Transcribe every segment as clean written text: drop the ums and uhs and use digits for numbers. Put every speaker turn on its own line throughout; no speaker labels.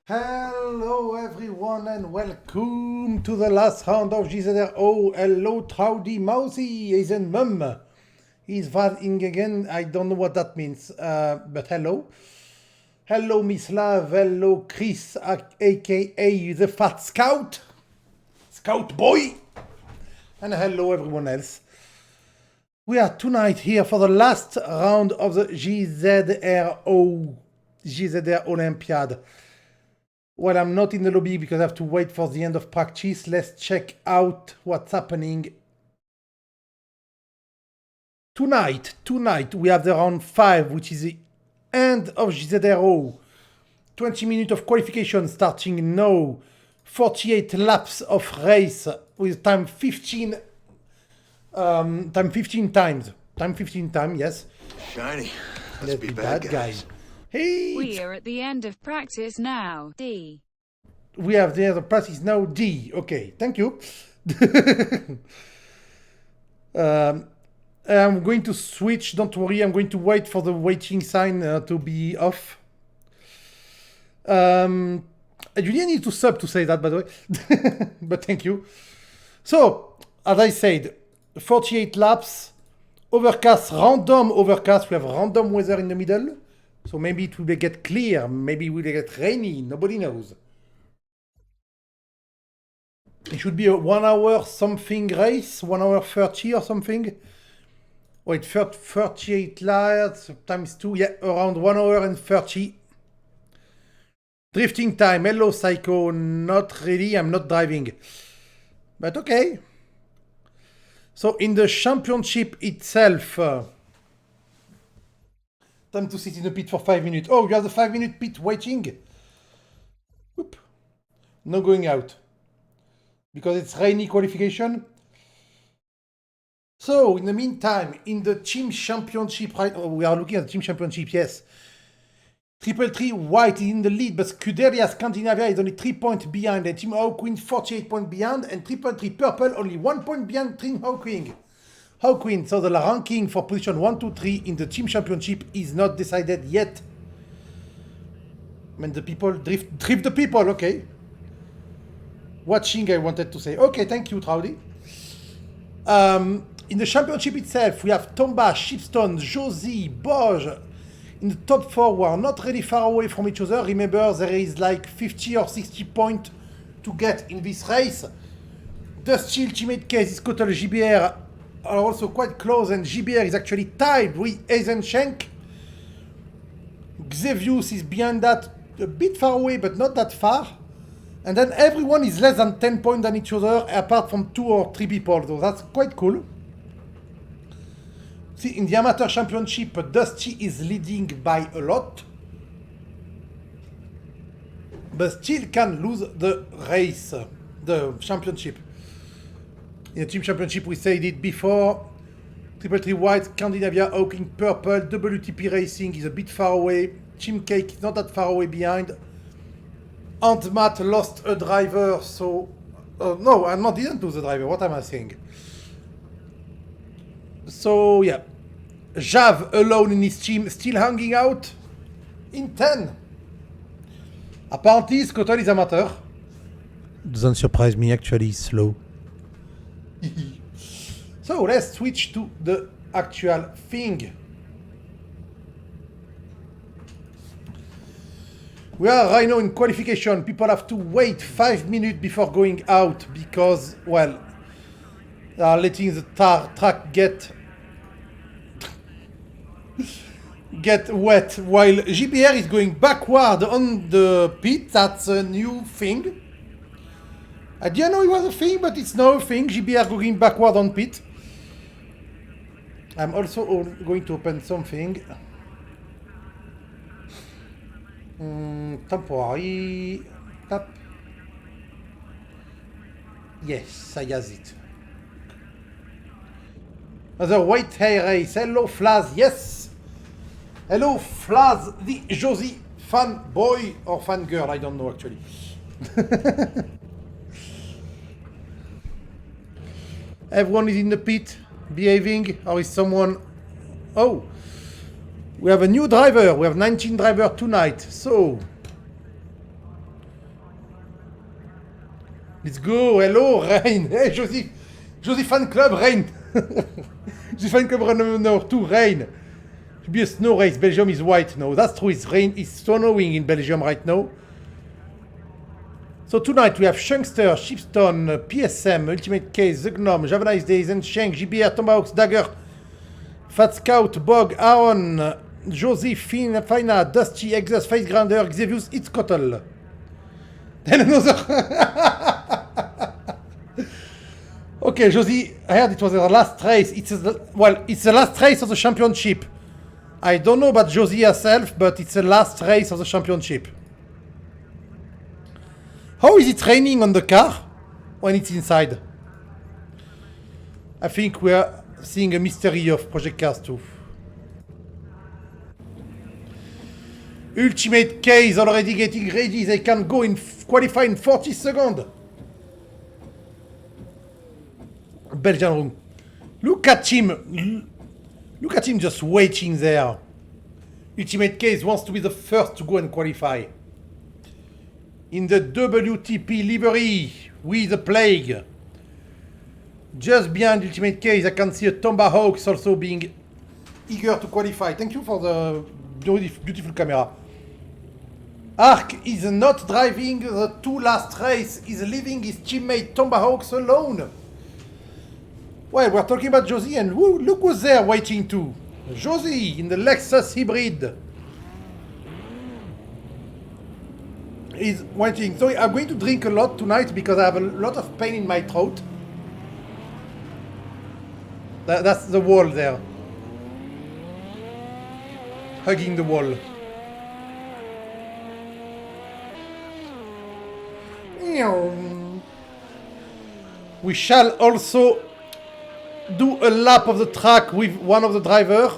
Hello everyone and welcome to the last round of GZRO. Hello Troudy Mousy is in mum. He's vadding again. I don't know what that means, but hello. Hello Miss Love, hello Chris, aka the Fat Scout. Scout Boy. And hello everyone else. We are tonight here for the last round of the GZRO Olympiad. Well, I'm not in the lobby because I have to wait for the end of practice. Let's check out what's happening. Tonight, we have the round 5, which is the end of GZRO. 20 minutes of qualification starting now. 48 laps of race with time 15 times. Time 15 times, yes.
Shiny.
Let's be bad guys. Hey!
We are at the end of practice now, D.
We have the end of practice now, D. Okay, thank you. I'm going to switch, don't worry, I'm going to wait for the waiting sign to be off. You didn't need to sub to say that, by the way, but thank you. So, as I said, 48 laps, overcast, random overcast, we have random weather in the middle. So maybe it will get clear, maybe it will get rainy, nobody knows. It should be a 1 hour something race, 1 hour 30 or something. Wait, 38 laps times 2, yeah, around 1 hour and 30. Drifting time, hello Psycho, not really, I'm not driving. But okay. So in the championship itself, time to sit in the pit for 5 minutes. Oh, you have the 5-minute pit waiting. Whoop. No going out. Because it's rainy qualification. So, in the meantime, in the team championship, right? Oh, we are looking at the team championship, yes. Triple Three White is in the lead, but Scuderia Scandinavia is only 3 points behind. And Team Hawkwind 48 points behind. And Triple Three Purple only 1 point behind Team Hawkwind. So the ranking for position 1, 2, 3 in the team championship is not decided yet. I mean, the people drift the people, okay. Watching, I wanted to say. Okay, thank you, Troudy. In the championship itself, we have Tomba, Shipstone, Josie, Boge. In the top 4, we are not really far away from each other. Remember, there is like 50 or 60 points to get in this race. The Steel Teammate Case, Scottle, GBR are also quite close, and GBR is actually tied with Eisenschenk. Xevious is behind that, a bit far away, but not that far. And then everyone is less than 10 points than each other, apart from 2 or 3 people, so that's quite cool. See, in the Amateur Championship, Dusty is leading by a lot, but still can lose the race, the championship. In the Team Championship, we said it before. Triple Three White, Scandinavia, Hawking, Purple, WTP Racing is a bit far away. Team Cake is not that far away behind. Ant-Mat lost a driver, so... no, Ant-Mat didn't lose the driver, what am I saying? So, yeah. Jav, alone in his team, still hanging out in 10. Apparently, Scottle is amateur. Doesn't surprise me, actually, he's slow. So let's switch to the actual thing. We are right now in qualification. People have to wait 5 minutes before going out because, well, they are letting the track get wet while GBR is going backward on the pit. That's a new thing. I didn't know it was a thing, but it's now a thing. GBR going backward on pit. I'm also going to open something. Temporary. Tap. Yes, I has it. Another white hair race. Hello, Flaz. Yes. Hello, Flaz, the Josie fan boy or fan girl. I don't know actually. Everyone is in the pit, behaving, or is someone... Oh, we have a new driver. We have 19 drivers tonight. So, Let's go. Hello, Rain. Hey, Josie. Josie Fan Club, Rain. Josie Fan Club number 2, Rain. Should be a snow race. Belgium is white now. That's true. It's rain. It's snowing in Belgium right now. So tonight we have Shunkster, Shipstone, PSM, Ultimate Case, The Gnome, Java Nice Days, and Shank, GBR, Tomahawks, Dagger, Fat Scout, Bog, Aaron, Josie, Fina, Dusty, Exas, Face Grinder, Xevious, It's Cottle. Then another. Okay, Josie, I heard it was the last race. It's the last race of the championship. I don't know about Josie herself, but it's the last race of the championship. How is it raining on the car when it's inside? I think we are seeing a mystery of Project Cars 2. Ultimate Case already getting ready. They can go in qualify in 40 seconds. Belgian room. Look at him. Look at him just waiting there. Ultimate Case wants to be the first to go and qualify. In the WTP livery with the plague. Just behind Ultimate Case, I can see a Tomahawk also being eager to qualify. Thank you for the beautiful camera. Ark is not driving the 2 last race. He's leaving his teammate Tomahawks alone. Well, we're talking about Josie, and look who's there waiting too. Josie in the Lexus Hybrid. Is waiting. So I'm going to drink a lot tonight because I have a lot of pain in my throat. That's the wall there. Hugging the wall. We shall also do a lap of the track with one of the drivers.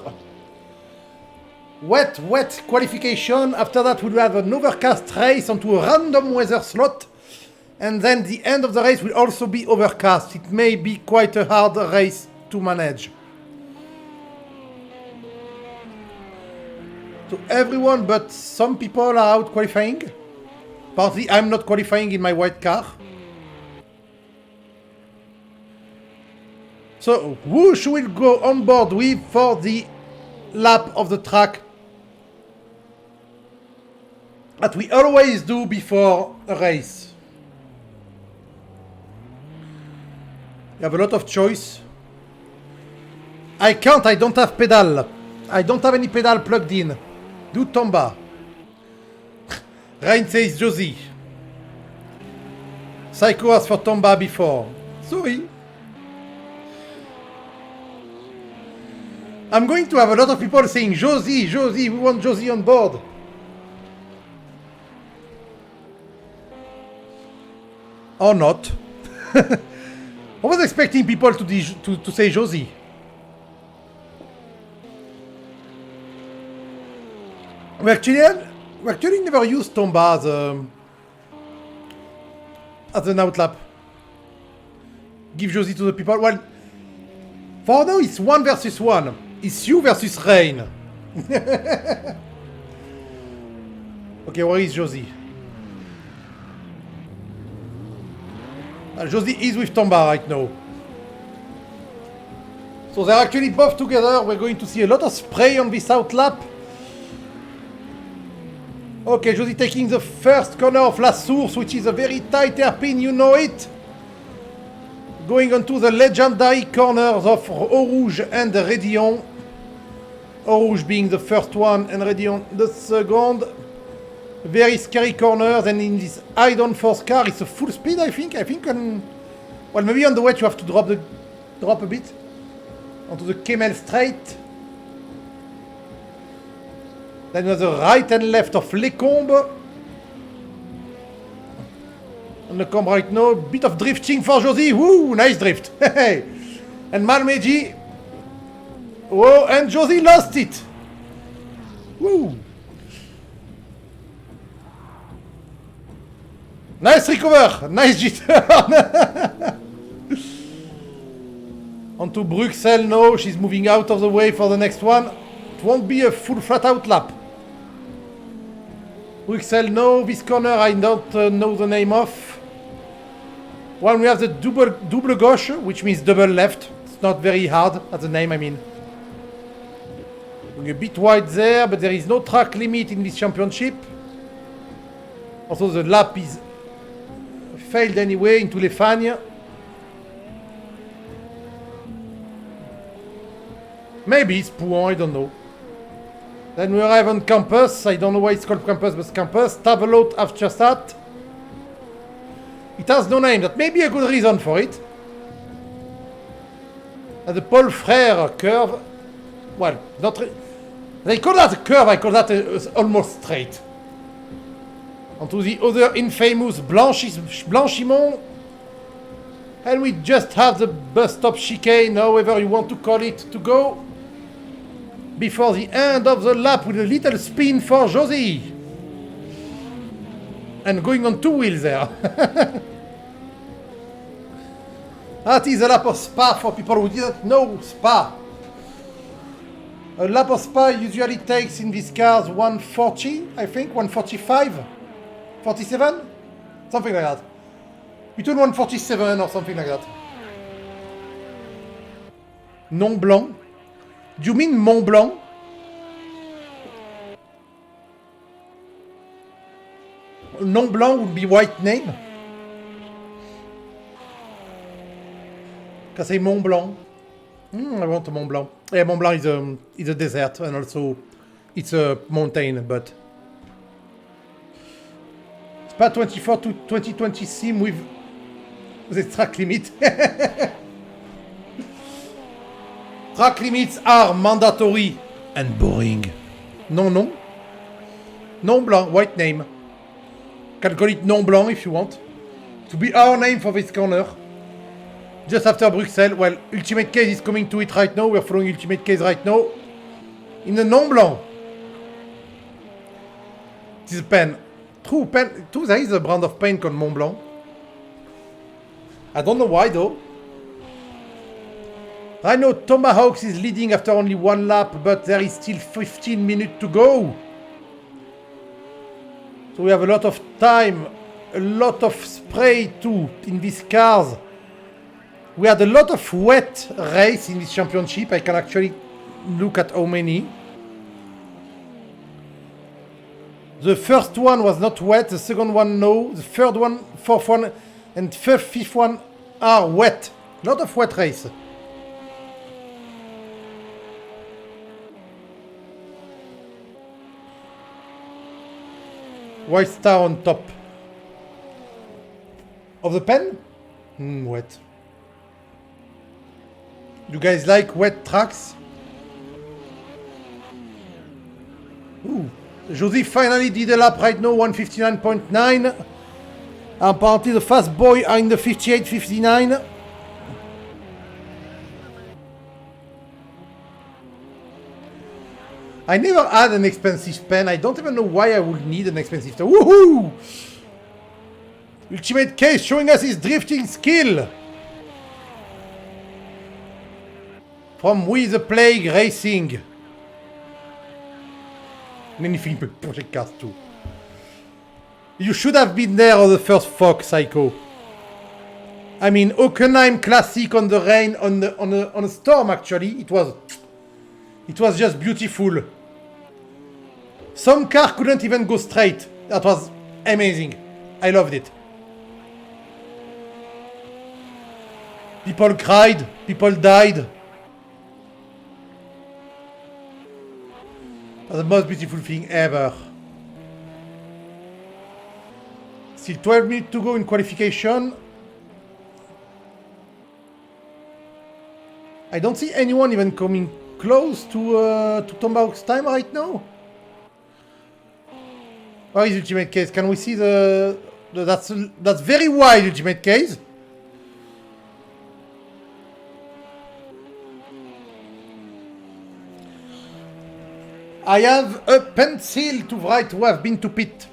Wet qualification. After that, we'll have an overcast race onto a random weather slot. And then the end of the race will also be overcast. It may be quite a hard race to manage. So everyone but some people are out qualifying. Partly I'm not qualifying in my white car. So who should we go on board with for the lap of the track that we always do before a race? You have a lot of choice. I don't have pedal. I don't have any pedal plugged in. Do Tomba. Rain says Josie. Psycho asked for Tomba before. Sorry. I'm going to have a lot of people saying Josie, we want Josie on board. Or not. I was expecting people to say Josie. We actually never used Tomba as an outlap. Give Josie to the people. Well, for now it's 1 versus 1. It's you versus Rain. Okay, where is Josie? Josie is with Tomba right now. So they're actually both together. We're going to see a lot of spray on this outlap. Okay, Josie taking the first corner of La Source, which is a very tight hairpin, you know it. Going onto the legendary corners of Eau Rouge and Rédillon. Eau Rouge being the first one and Rédillon the second. Very scary corners, and in this high downforce car, it's a full speed, I think. Well, maybe on the wet you have to drop a bit onto the Camel Straight. Then you have the right and left of Les Combes. On the comb right now, bit of drifting for Josie. Woo, nice drift. And Malmedy. Oh, and Josie lost it. Woo. Nice recover. Nice G-turn. Onto Bruxelles now. She's moving out of the way for the next one. It won't be a full flat out lap. Bruxelles no. This corner I don't know the name of. Well, we have the double gauche, which means double left. It's not very hard as a name, I mean. Going a bit wide there, but there is no track limit in this championship. Also, the lap is failed anyway into Les Fagnes. Maybe it's Pouan, I don't know. Then we arrive on campus. I don't know why it's called campus, but it's campus. Tavelot after that. It has no name. That may be a good reason for it. And the Paul Frère curve. Well, not. They call that a curve. I call that almost straight. Onto the other infamous Blanchimont. And we just have the bus stop chicane, however you want to call it, to go. Before the end of the lap with a little spin for Josie. And going on two wheels there. That is a lap of Spa for people who didn't know Spa. A lap of Spa usually takes in these cars 140, I think, 145, 47, something like that. Between 147 or something like that. Non Blanc. Do you mean Mont Blanc? Non Blanc would be white name. Can I say Mont Blanc? I want a Mont Blanc. Yeah, Mont Blanc is a desert and also it's a mountain, but Spa 24 to 2020 sim with the track limit. Track limits are mandatory and boring. Non Blanc, white name. Can call it Non Blanc if you want. To be our name for this corner. Just after Bruxelles. Well, Ultimate Case is coming to it right now. We're following Ultimate Case right now. In the Non Blanc. It is a pen. True, there is a brand of pen called Mont Blanc. I don't know why though. I know Tomahawks is leading after only one lap, but there is still 15 minutes to go. So we have a lot of time, a lot of spray too in these cars. We had a lot of wet race in this championship. I can actually look at how many. The first one was not wet, the second one no, the third one, fourth one, and fifth one are wet. A lot of wet race. White star on top. Of the pen? Wet. You guys like wet tracks? Ooh. Josie finally did a lap right now, 159.9. Apparently the fast boy are in the 58.59. I never had an expensive pen. I don't even know why I would need an expensive pen. Woohoo! Ultimate Case showing us his drifting skill. From We the Plague Racing. Anything but Project Cars 2. You should have been there on the first Fox, Psycho. I mean, Hockenheim Classic on the rain, on a storm actually. It was just beautiful. Some car couldn't even go straight. That was amazing. I loved it. People cried, people died. The most beautiful thing ever. Still 12 minutes to go in qualification. I don't see anyone even coming close to Tomahawk's time right now. Where is Ultimate Case? Can we see that's very wide, Ultimate Case. I have a pencil to write who have been to pit,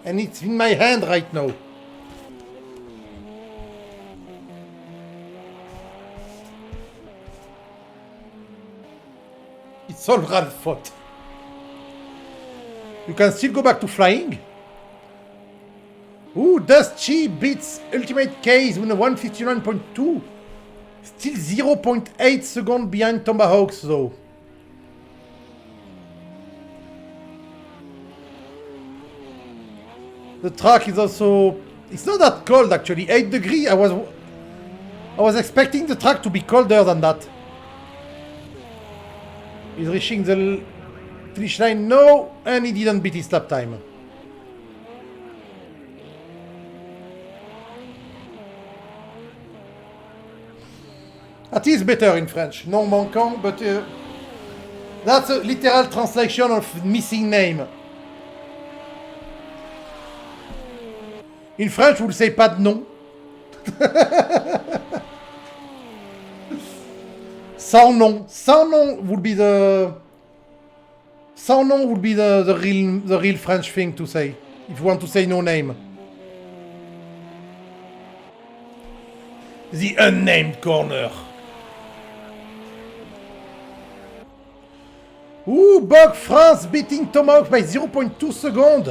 and it's in my hand right now. It's all Ralph's fault. You can still go back to flying. Ooh, Dusty beats Ultimate Case with a 159.2. Still 0.8 seconds behind Tomahawks though. The track is also... It's not that cold actually. 8 degrees. I was expecting the track to be colder than that. He's reaching the finish line. No, and he didn't beat his lap time. That is better in French. Non manquant, but that's a literal translation of missing name. In French, vous ne say pas de nom. Sans nom. Sans nom would be the... Sans nom would be the real French thing to say. If you want to say no name. The unnamed corner. Ooh, Bug France beating Tomahawk by 0.2 seconds.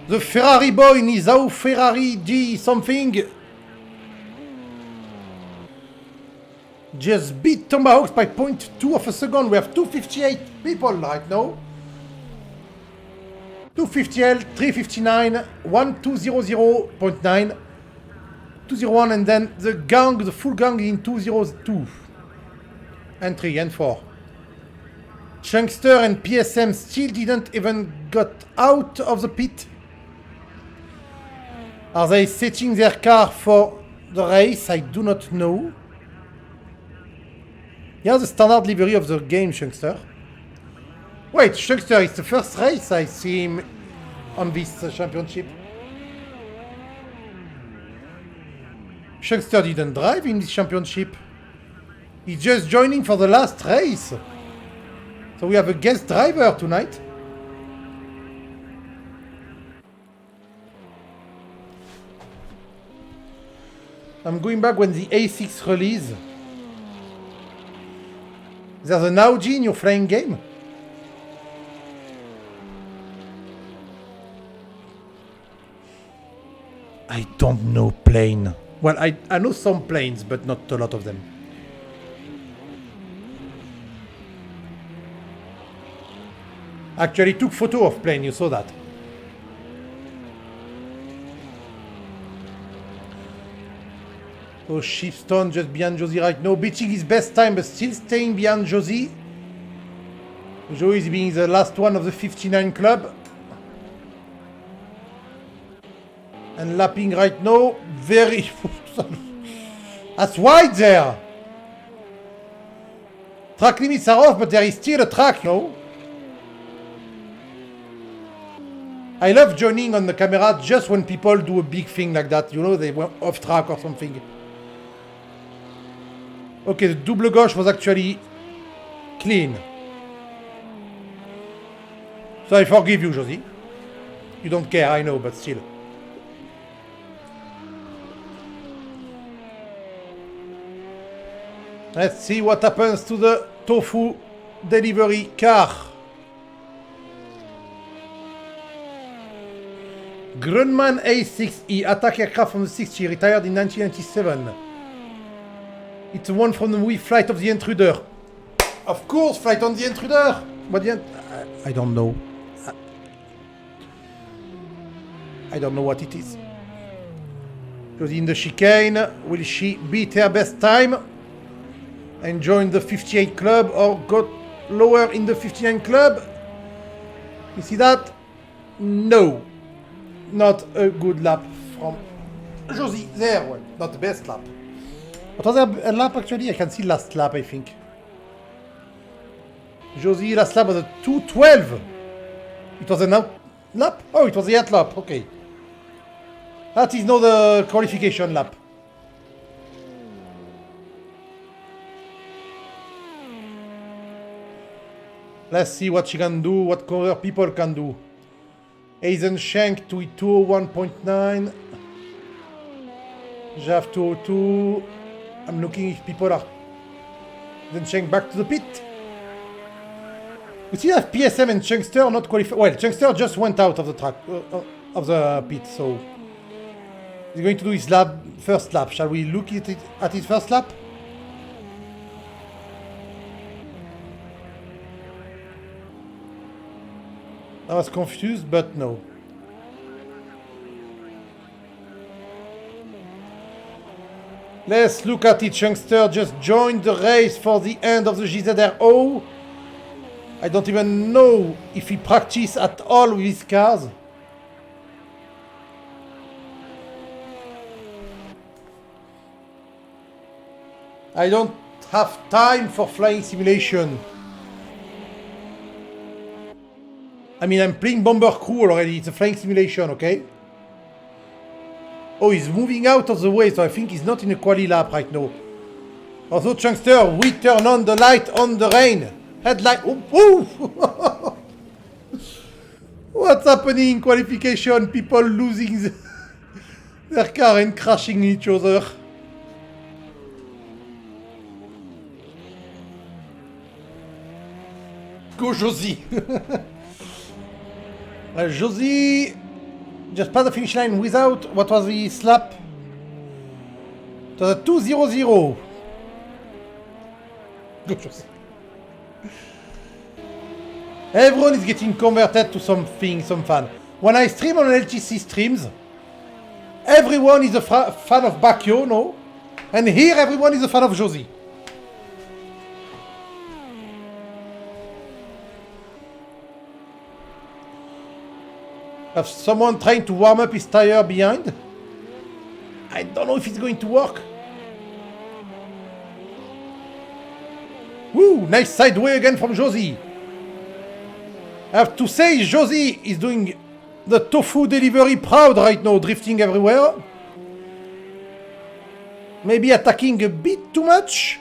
The Ferrari boy in his own Ferrari G something just beat Tomahawks by 0.2 of a second. We have 258 people right now. 258, 359, 1200.9, 201, and then the gang, the full gang in 202. And 3 and 4. Chunkster and PSM still didn't even got out of the pit. Are they setting their car for the race? I do not know. Yeah, the standard livery of the game, Chunkster. Wait, Chunkster, it's the first race I see him on this championship. Chunkster didn't drive in this championship. He's just joining for the last race. So we have a guest driver tonight. I'm going back when the A6 release. There's an Audi in your flying game? I don't know plane. Well, I know some planes, but not a lot of them. Actually took photo of plane, you saw that. So Shipstone just behind Josie right now, beating his best time but still staying behind Josie. Joey is being the last one of the 59 club. And lapping right now, very... That's wide there! Track limits are off, but there is still a track, no? I love joining on the camera just when people do a big thing like that, you know, they went off track or something. Okay, the double gauche was actually clean. So I forgive you, Josie. You don't care, I know, but still. Let's see what happens to the tofu delivery car. Grumman A6E, attack aircraft from the 60, retired in 1997. It's the one from the movie Flight of the Intruder. Of course, Flight on the Intruder! What the... I don't know. I don't know what it is. Josie in the chicane. Will she beat her best time and join the 58 club or go lower in the 59 club? You see that? No. Not a good lap from Josie. There, well, not the best lap. What was a lap actually? I can see last lap, I think. Josie, last lap was a 2:12. It was an out lap? Oh, it was the out lap, okay. That is not the qualification lap. Let's see what she can do, what other people can do. Eisenschenk to 201.9. Jav 202. I'm looking if people are... Eisenschenk back to the pit. We still have PSM and Chunkster not qualified. Well, Chunkster just went out of the track, of the pit, so he's going to do his first lap. Shall we look at his first lap? I was confused, but no. Let's look at it. Youngster just joined the race for the end of the GZRO. I don't even know if he practiced at all with his cars. I don't have time for flying simulation. I mean, I'm playing Bomber Crew already. It's a flying simulation, okay? Oh, he's moving out of the way, so I think he's not in a quali lap right now. Also, Chunkster, we turn on the light on the rain. Headlight. Oh, what's happening in qualification? People losing their car and crashing each other. Go, Josie. Josie just passed the finish line without, what was the slap? It was a 2-0-0. Go, Josie. Everyone is getting converted to something, some fan. When I stream on LTC streams, everyone is a fan of Bacchio, no? And here everyone is a fan of Josie. Have someone trying to warm up his tire behind? I don't know if it's going to work. Woo! Nice sideway again from Josie. I have to say, Josie is doing the tofu delivery proud right now, drifting everywhere. Maybe attacking a bit too much.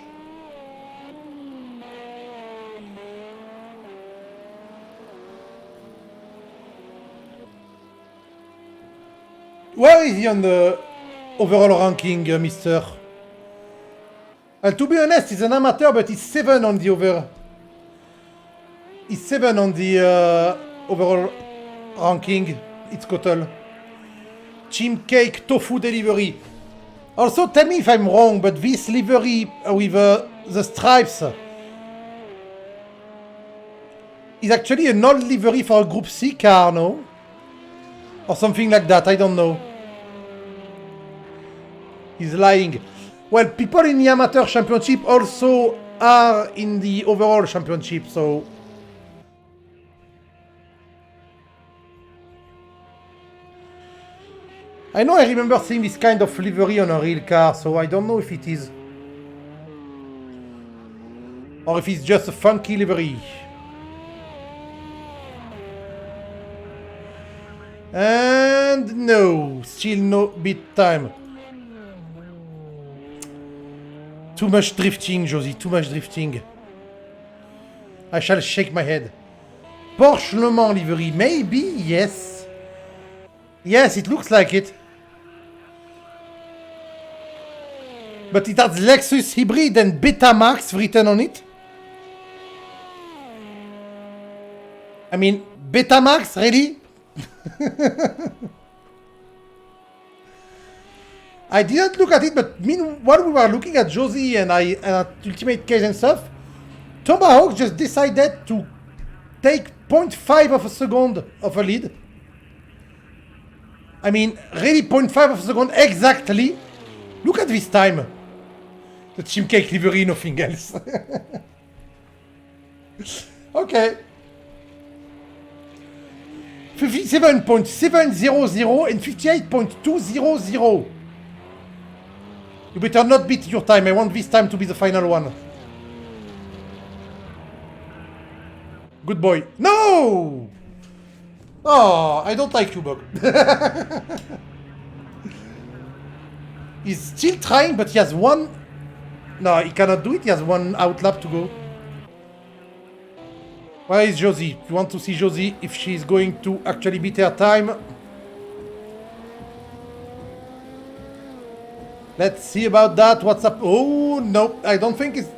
Where is he on the overall ranking, mister? And to be honest, he's an amateur, but he's 7 on the over. He's 7 on the overall ranking. It's total. Chim cake tofu delivery. Also, tell me if I'm wrong, but this livery with the stripes is actually an old livery for a Group C car, no? Or something like that, I don't know. He's lying. Well, people in the amateur championship also are in the overall championship, so... I know I remember seeing this kind of livery on a real car, so I don't know if it is. Or if it's just a funky livery. And no, still no beat time. Too much drifting, Josie, too much drifting. I shall shake my head. Porsche Le Mans livery, maybe, yes. Yes, it looks like it. But it has Lexus Hybrid and Betamax written on it. I mean, Betamax, really? I didn't look at it, but while we were looking at Josie and at Ultimate Case and stuff, Tomahawk just decided to take 0.5 of a second of a lead. I mean, really 0.5 of a second exactly. Look at this time. The Chim Cake livery, nothing else. Okay. 57.700 and 58.200. You better not beat your time. I want this time to be the final one. Good boy. No! Oh, I don't like you, Bob. He's still trying, but he has one... No, he cannot do it. He has one out lap to go. Where is Josie? You want to see Josie if she's going to actually beat her time? Let's see about that. What's up? Oh, no. I don't think it's...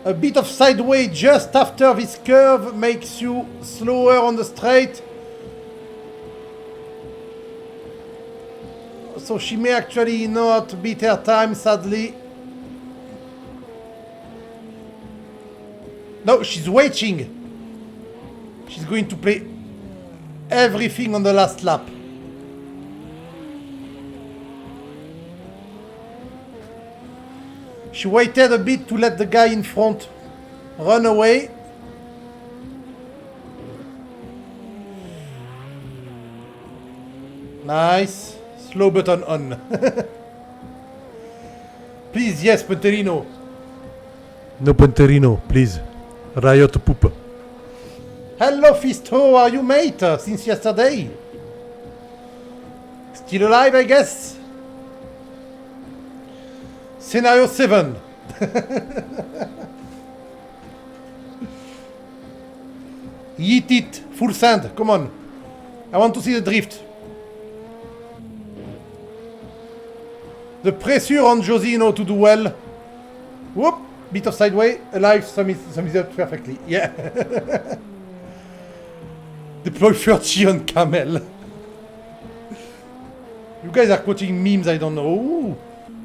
A bit of sideway just after this curve makes you slower on the straight. So she may actually not beat her time, sadly. No, she's waiting. She's going to play everything on the last lap. She waited a bit to let the guy in front run away. Nice. Slow button on. Please, yes, Punterino. No Punterino, please. Riot poop. Hello, Fist. How are you, mate? Since yesterday. Still alive, I guess. Scenario 7. Yeet it. Full sand. Come on. I want to see the drift. The pressure on Josie, you know, to do well. Whoop. Bit of sideway. Alive. Sum is up perfectly. Yeah. Deploy 30 on Camel. You guys are quoting memes, I don't know. Ooh.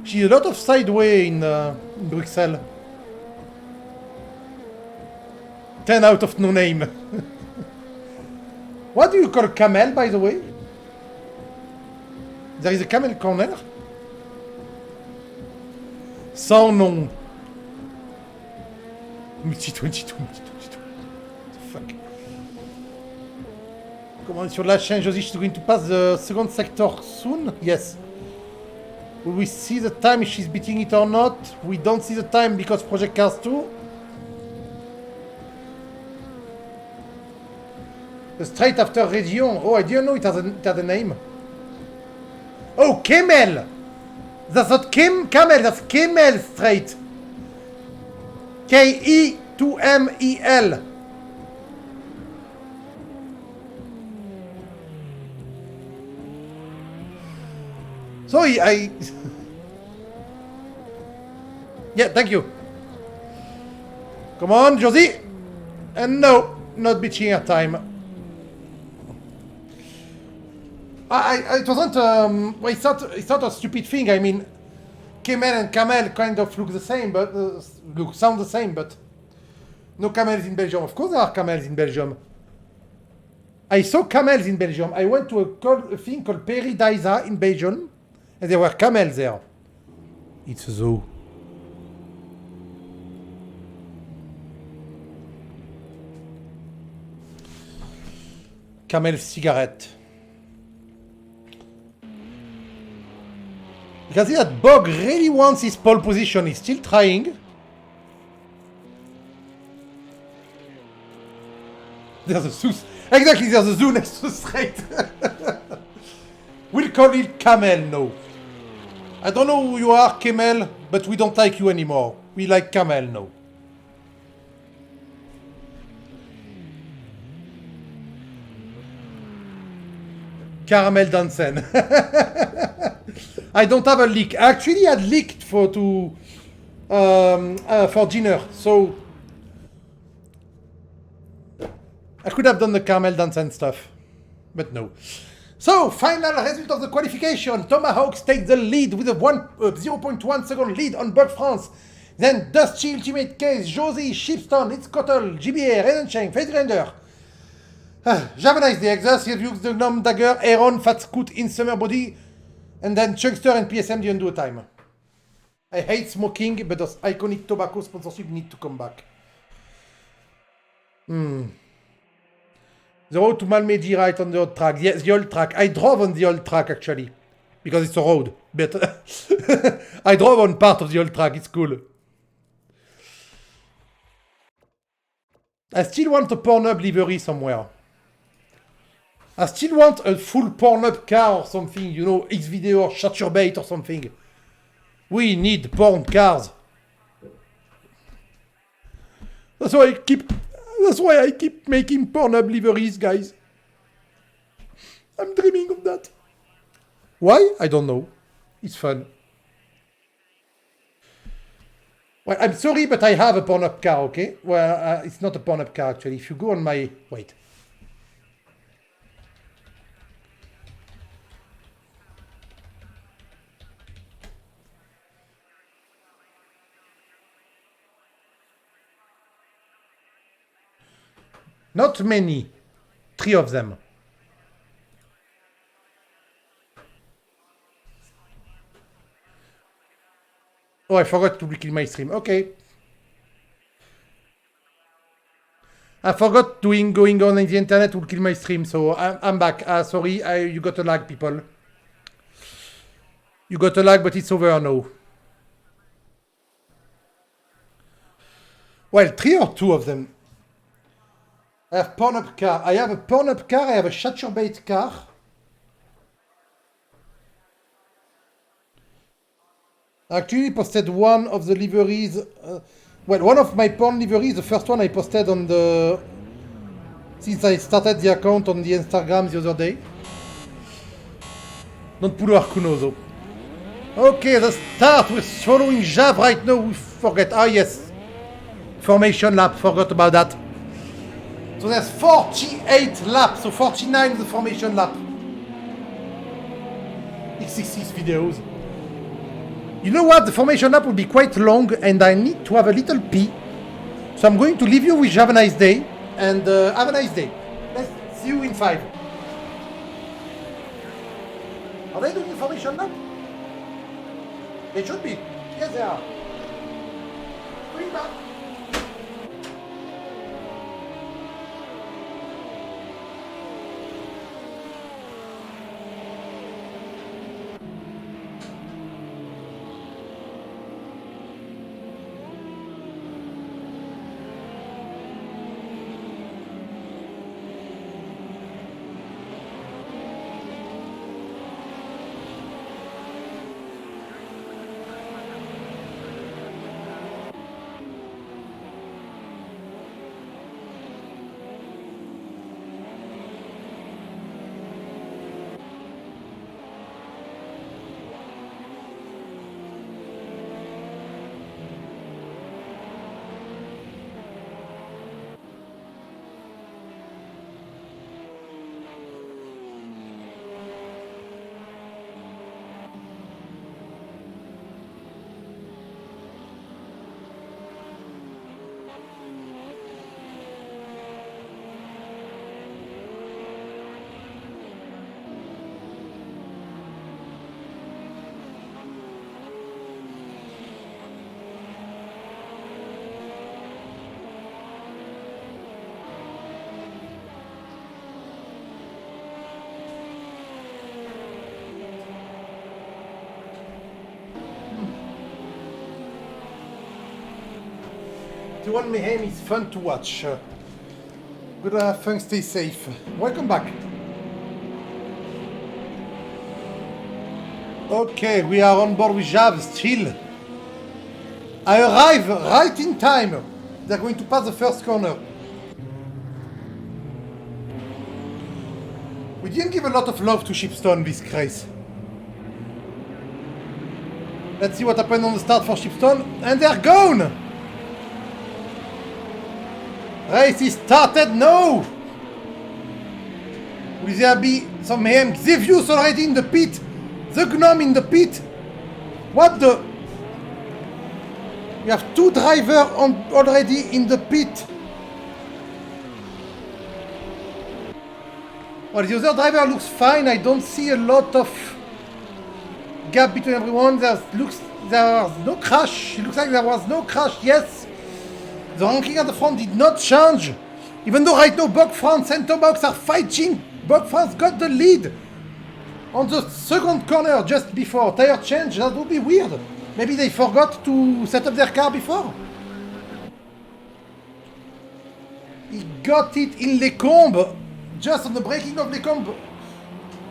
She's a lot of sideway in Bruxelles. 10 out of no name. What do you call camel, by the way? There is a camel corner? Sans nom. Multi-22. Fuck. Comment sur la chaîne, Josie, she's going to pass the second sector soon? Yes. Will we see the time if she's beating it or not? We don't see the time because Project Cars 2. Straight after Region. Oh, I didn't know it had a name. Oh, Camel! That's not Camel, that's Camel Straight. K-E-2-M-E-L. So I... Yeah, thank you. Come on, Josie. And no, not beating her time. It wasn't, well, it's not a stupid thing. I mean, Camel and Camel kind of look the same, but sound the same, but no camels in Belgium. Of course there are camels in Belgium. I saw camels in Belgium. I went to a thing called Paradisa in Belgium, and there were camels there. It's a zoo. Camel cigarette. You can see that Bog really wants his pole position. He's still trying. There's a zoo. Exactly, there's a zoo next to straight. We'll call it Camel now. I don't know who you are, Camel, but we don't like you anymore. We like Camel now. Caramel Dansen. I don't have a leak. Actually, I had leaked for dinner, so I could have done the Caramel Dansen stuff, but no. So, final result of the qualification. Tomahawks take the lead with a 0.1 second lead on Bug France. Then Dusty, Ultimate Case, Josie, Shipstone, It's Cottle, GBA, Redencheng, Facegrander. Have a nice day, Exas, Reviews, the Gnome Dagger, Aaron, Fat Scoot, In Summer Body, and then Chunkster and PSM didn't do a time. I hate smoking, but those iconic tobacco sponsorship need to come back. The road to Malmedy right on the old track. Yes, the old track. I drove on the old track actually, because it's a road. But I drove on part of the old track. It's cool. I still want a Pornhub livery somewhere. I still want a full Pornhub car or something, you know, X-Video or Shut Your Bait or something. We need porn cars. That's why I keep making Pornhub liveries, guys. I'm dreaming of that. Why? I don't know. It's fun. Well, I'm sorry, but I have a Pornhub car, okay? Well, it's not a Pornhub car, actually. If you go on my... Wait. Not many. 3 of them. Oh, I forgot to kill my stream. Okay. I forgot going on the internet will kill my stream, so I'm back. Sorry, you got a lag, people. You got a lag, but it's over now. Well, 3 or 2 of them. I have porn-up car. I have a porn-up car. I have a shut-your-bait car. I actually posted one of the liveries. Well, one of my porn liveries, the first one I posted on the... Since I started the account on the Instagram the other day. Don't pull Arcuno though. Okay, the start. We're following Jav right now. We forget. Ah, yes. Formation lap. Forgot about that. So there's 48 laps. So 49 is the formation lap. X66 videos. You know what? The formation lap will be quite long and I need to have a little pee. So I'm going to leave you with have a nice day. And have a nice day. Let's see you in 5. Are they doing the formation lap? They should be. Yes, they are. Bring back. T1 Mayhem is fun to watch. Good have fun, stay safe. Welcome back. Okay, we are on board with Jav still. I arrive right in time. They're going to pass the first corner. We didn't give a lot of love to Shipstone this race. Let's see what happened on the start for Shipstone. And they're gone! Race is started now! Will there be some mayhem? Xevious already in the pit! The Gnome in the pit! What the... We have 2 drivers already in the pit! Well, the other driver looks fine. I don't see a lot of gap between everyone. There was no crash. It looks like there was no crash, yes! The ranking at the front did not change. Even though right now Bug France and Tobox are fighting. Bug France got the lead on the second corner just before. Tire change, that would be weird. Maybe they forgot to set up their car before. He got it in Lecombe, just on the braking of Lecombe.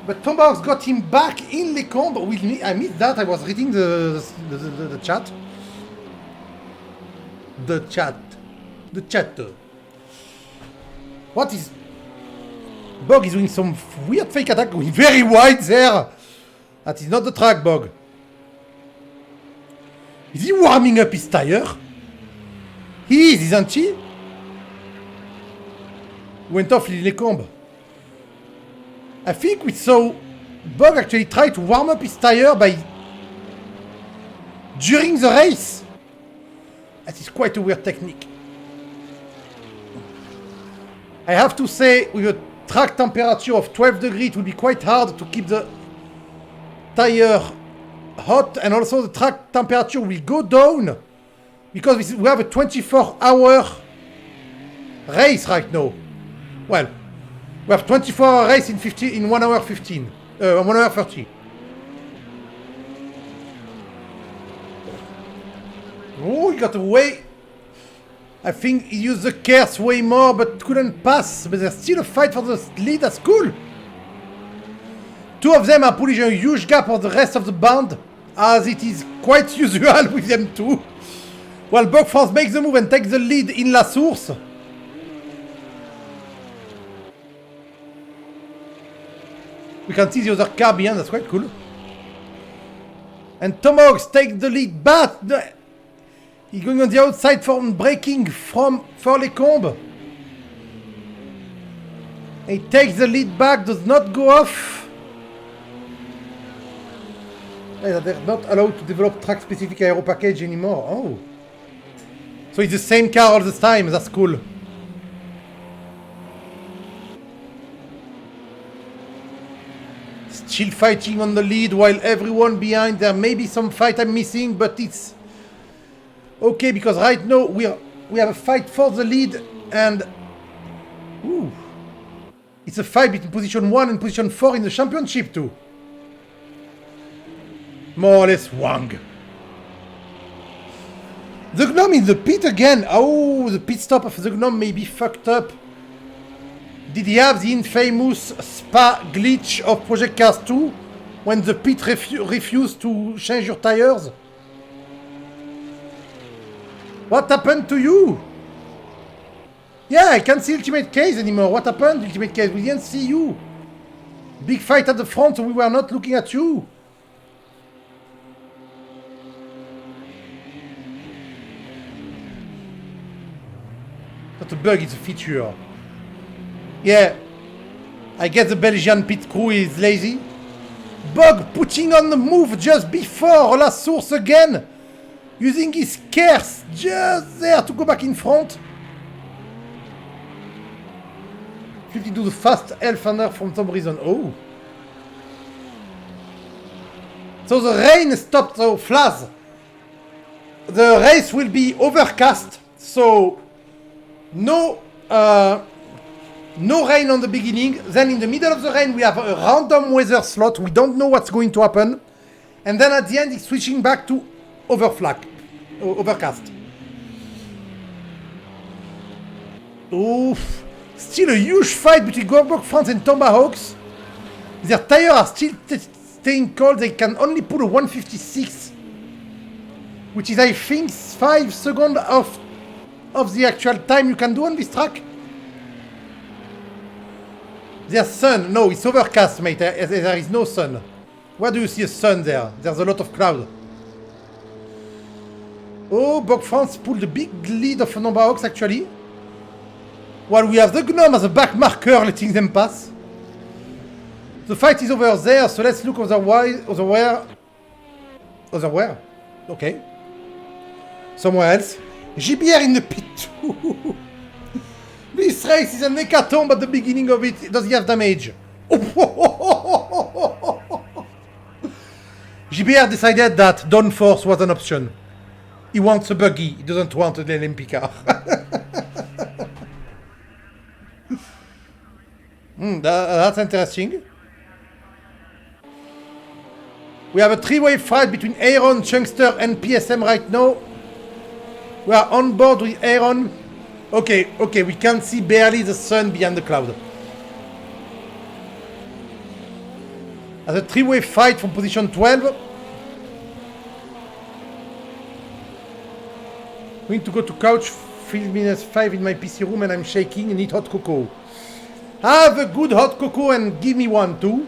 But Tobox got him back in Lecombe. I missed that, I was reading the chat. The chat. What is... Bug is doing some weird fake attack, going very wide there. That is not the track, Bug. Is he warming up his tire? He is, isn't he? Went off Lecombe. I think we saw Bug actually try to warm up his tire during the race. That is quite a weird technique. I have to say, with a track temperature of 12 degrees, it will be quite hard to keep the tire hot, and also the track temperature will go down because we have a 24-hour race right now. Well, we have 24-hour race in 1 hour 15, 1 hour 30. Oh, he got away. I think he used the Kers way more, but couldn't pass. But there's still a fight for the lead. That's cool. Two of them are putting a huge gap on the rest of the band, as it is quite usual with them two. While Bug France makes the move and takes the lead in La Source. We can see the other car behind. That's quite cool. And Tomahawks take the lead back. He's going on the outside for braking from Forlecombe. He takes the lead back, does not go off. They're not allowed to develop track-specific aero package anymore. Oh. So it's the same car all the time, that's cool. Still fighting on the lead while everyone behind. There may be some fight I'm missing, but it's okay because right now we have a fight for the lead, and ooh, it's a fight between position 1 and position 4 in the championship too. More or less Wang. The Gnome in the pit again. Oh, the pit stop of the Gnome may be fucked up. Did he have the infamous Spa glitch of Project Cars 2 when the pit refused to change your tires? What happened to you? Yeah, I can't see Ultimate Case anymore. What happened, Ultimate Case? We didn't see you. Big fight at the front, so we were not looking at you. Not a bug, it's a feature. Yeah, I guess the Belgian pit crew is lazy. Bug putting on the move just before La Source again. Using his Kers just there to go back in front. 52 the fast Elfander from some reason. Oh. So the rain stopped, so Flaz. The race will be overcast, so no rain on the beginning. Then in the middle of the rain we have a random weather slot. We don't know what's going to happen. And then at the end it's switching back to overcast. Oof. Still a huge fight between Bug France and Tomahawks. Their tires are still staying cold. They can only put a 156, which is I think 5 seconds of the actual time you can do on this track. There's sun. No, it's overcast, mate. There is no sun. Where do you see a sun there? There's a lot of cloud. Oh, Bug France pulled a big lead of Tomahawks actually. While we have the Gnome as a back marker letting them pass. The fight is over there, so let's look otherwhere. Okay. Somewhere else. GBR in the pit too. This race is an hecatomb at the beginning of it. Does he have damage? GBR decided that downforce was an option. He wants a buggy. He doesn't want an LMP car. That's interesting. We have a three-way fight between Aaron, Chunkster, and PSM right now. We are on board with Aaron. Okay, we can see barely the sun behind the cloud. As a three-way fight from position 12. Going to go to couch, feel -5 in my PC room and I'm shaking and eat hot cocoa. Have a good hot cocoa and give me one too.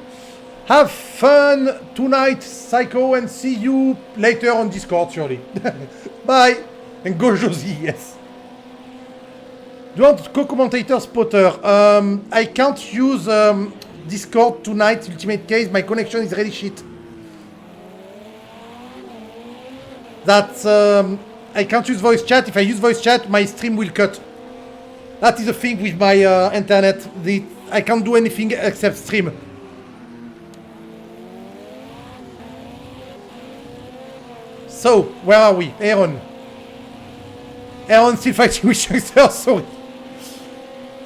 Have fun tonight, Psycho, and see you later on Discord, surely. Bye! And go Josie, yes. Do you want co-commentator spotter? I can't use Discord tonight, Ultimate Case. My connection is really shit. That's... I can't use voice chat. If I use voice chat, my stream will cut. That is the thing with my internet. I can't do anything except stream. So, where are we? Aaron. Aaron still fighting with youngsters, sorry.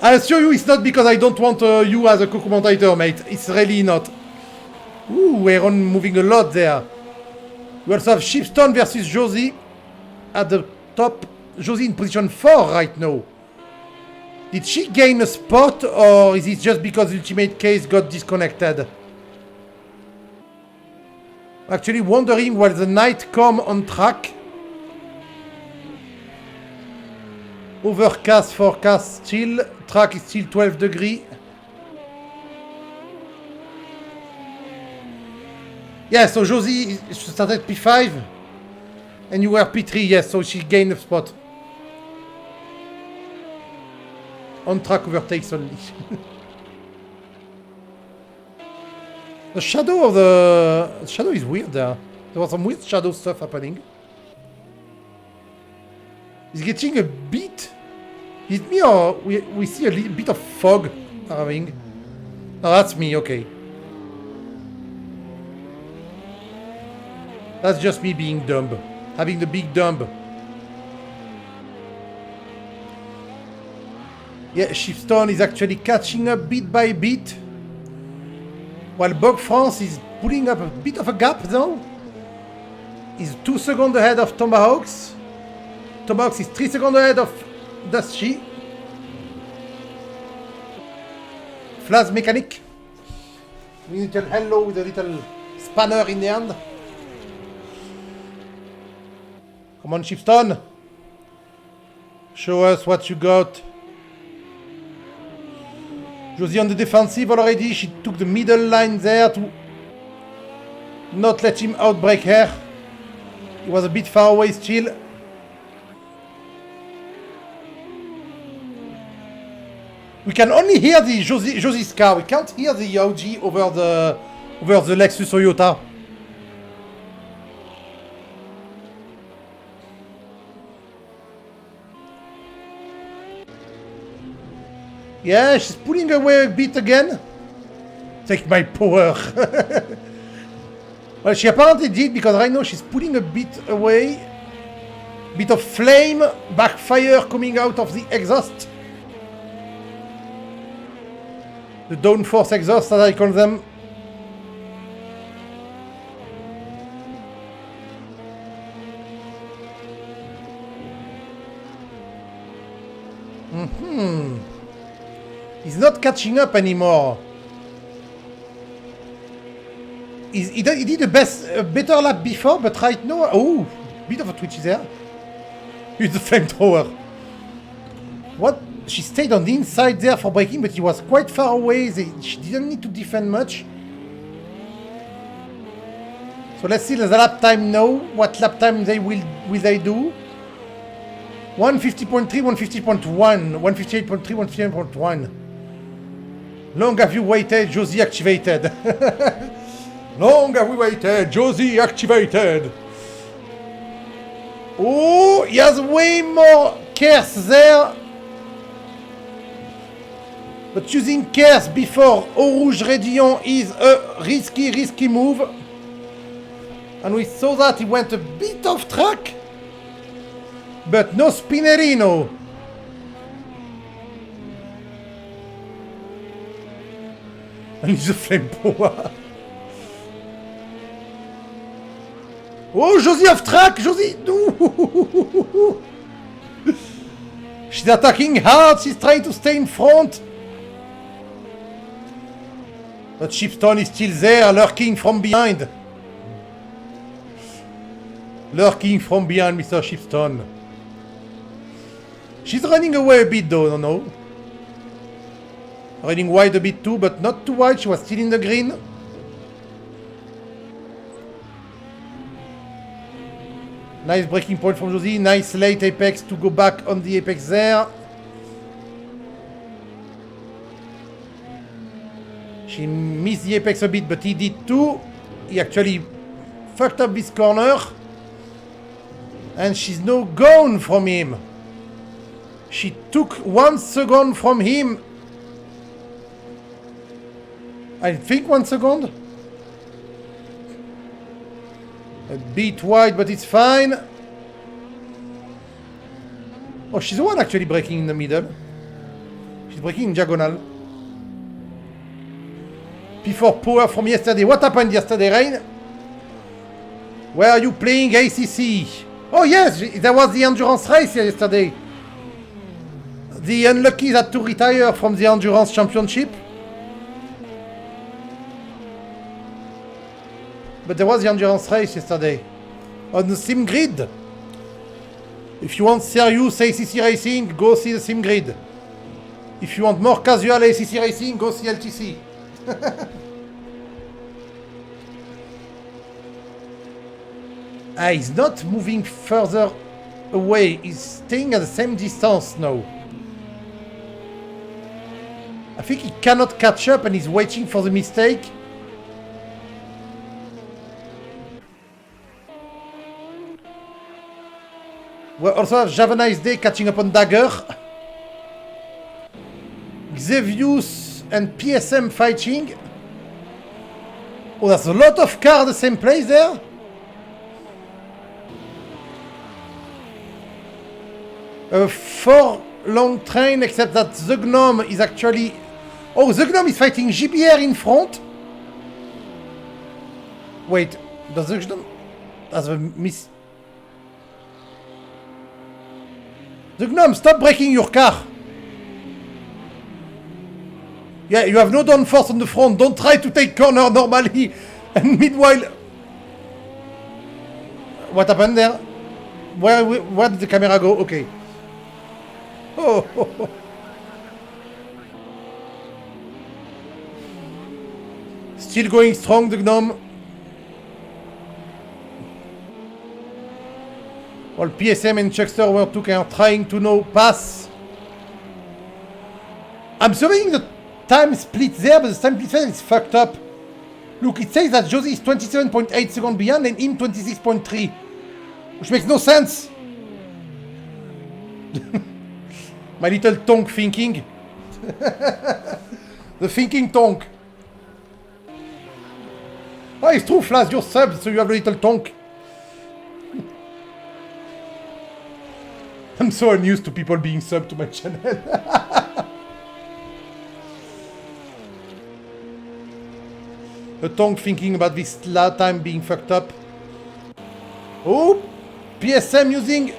I assure you it's not because I don't want you as a co-commentator, mate. It's really not. Ooh, Aaron moving a lot there. We also have Shipstone versus Josie at the top. Josie in position 4 right now. Did she gain a spot, or is it just because Ultimate Case got disconnected? Actually wondering will the night come on track. Overcast forecast still. Track is still 12 degrees. Yeah, so Josie started P5 and you were P3, yes, so she gained a spot. On track overtakes only. The shadow is weird there. There was some weird shadow stuff happening. He's getting a bit. Is it me or we see a little bit of fog arriving? Oh, that's me, okay. That's just me being dumb. Having the big dumb. Yeah, Shipstone is actually catching up bit by bit. While Bog France is pulling up a bit of a gap though. He's 2 seconds ahead of Tomahawks. Tomahawks is 3 seconds ahead of Dusty. Flas Mechanic. We need to tell hello with a little spanner in the hand. Come on, Shipstone. Show us what you got. Josie on the defensive already. She took the middle line there to not let him outbreak her. He was a bit far away still. We can only hear the Josie's car. We can't hear the Audi over the Lexus Toyota. Yeah, she's pulling away a bit again. Take my power. Well, she apparently did, because right now she's pulling a bit away. Bit of flame, backfire coming out of the exhaust. The downforce exhaust, as I call them. He's not catching up anymore. He did a better lap before, but right now, oh, bit of a twitch there. With the flamethrower. What? She stayed on the inside there for braking, but he was quite far away. She didn't need to defend much. So let's see the lap time now. What lap time will they do? 150.3, 150.1, 158.3, 158.1. Long have you waited, Josie activated. Long have we waited, Josie activated. Oh, he has way more cares there. But using cares before Eau Rouge Rédillon is a risky move. And we saw that he went a bit off track. But no Spinnerino. And he's a flame power. Oh, Josie off track, Josie. No. She's attacking hard. She's trying to stay in front. But Shipstone is still there, lurking from behind. Lurking from behind, Mr. Shipstone. She's running away a bit though, no? Running wide a bit too, but not too wide. She was still in the green. Nice braking point from Josie. Nice late apex to go back on the apex there. She missed the apex a bit, but he did too. He actually fucked up this corner. And she's now gone from him. She took 1 second from him. I think 1 second. A bit wide, but it's fine. Oh, she's the one actually breaking in the middle. She's breaking in diagonal. P4 power from yesterday. What happened yesterday, Rain? Where are you playing ACC? Oh yes, there was the endurance race yesterday. The unlucky had to retire from the endurance championship. But there was the endurance race yesterday. On the sim grid. If you want serious ACC racing, go see the sim grid. If you want more casual ACC racing, go see LTC. He's not moving further away. He's staying at the same distance now. I think he cannot catch up and he's waiting for the mistake. We also have Javanice Day catching up on Dagger. Xevious and PSM fighting. Oh, there's a lot of cars the same place there. A 4 long train, except that the Gnome is actually... Oh, the Gnome is fighting GBR in front. Wait, does the Gnome... That's a miss... The Gnome, stop breaking your car. Yeah, you have no downforce on the front. Don't try to take corner normally. And meanwhile... What happened there? Where did the camera go? Okay. Oh, oh, oh. Still going strong, the Gnome. While PSM and Chuckster were trying to now pass. I'm surveying the time split there, but the time split is fucked up. Look, it says that Josie is 27.8 seconds behind and him 26.3. Which makes no sense. My little tonk thinking. The thinking tonk. Oh, it's true, Flas, you're sub, so you have a little tonk. I'm so unused to people being sub to my channel. A tonk thinking about this time being fucked up. Oh, PSM using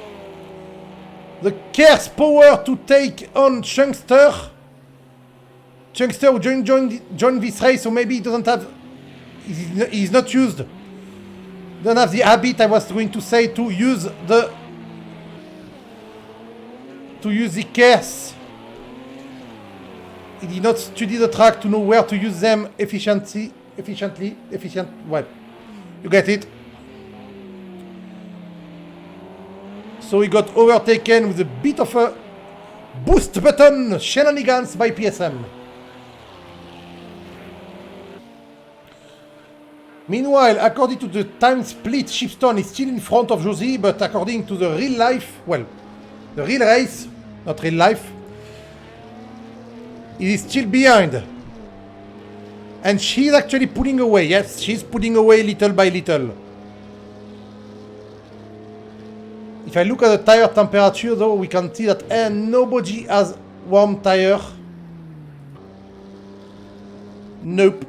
the Cares power to take on Chunkster. Chunkster joined this race, so maybe he doesn't have... He's not used. Don't have the habit, I was going to say, to use the... Cares. He did not study the track to know where to use them efficient. Well, you get it. So he got overtaken with a bit of a boost button shenanigans by PSM. Meanwhile, according to the time split, Shipstone is still in front of Josie, but according to the real life, well, the real race, not real life, he is still behind. And she's actually pulling away. Yes, she's pulling away little by little. If I look at the tire temperature, though, we can see that nobody has warm tire. Nope.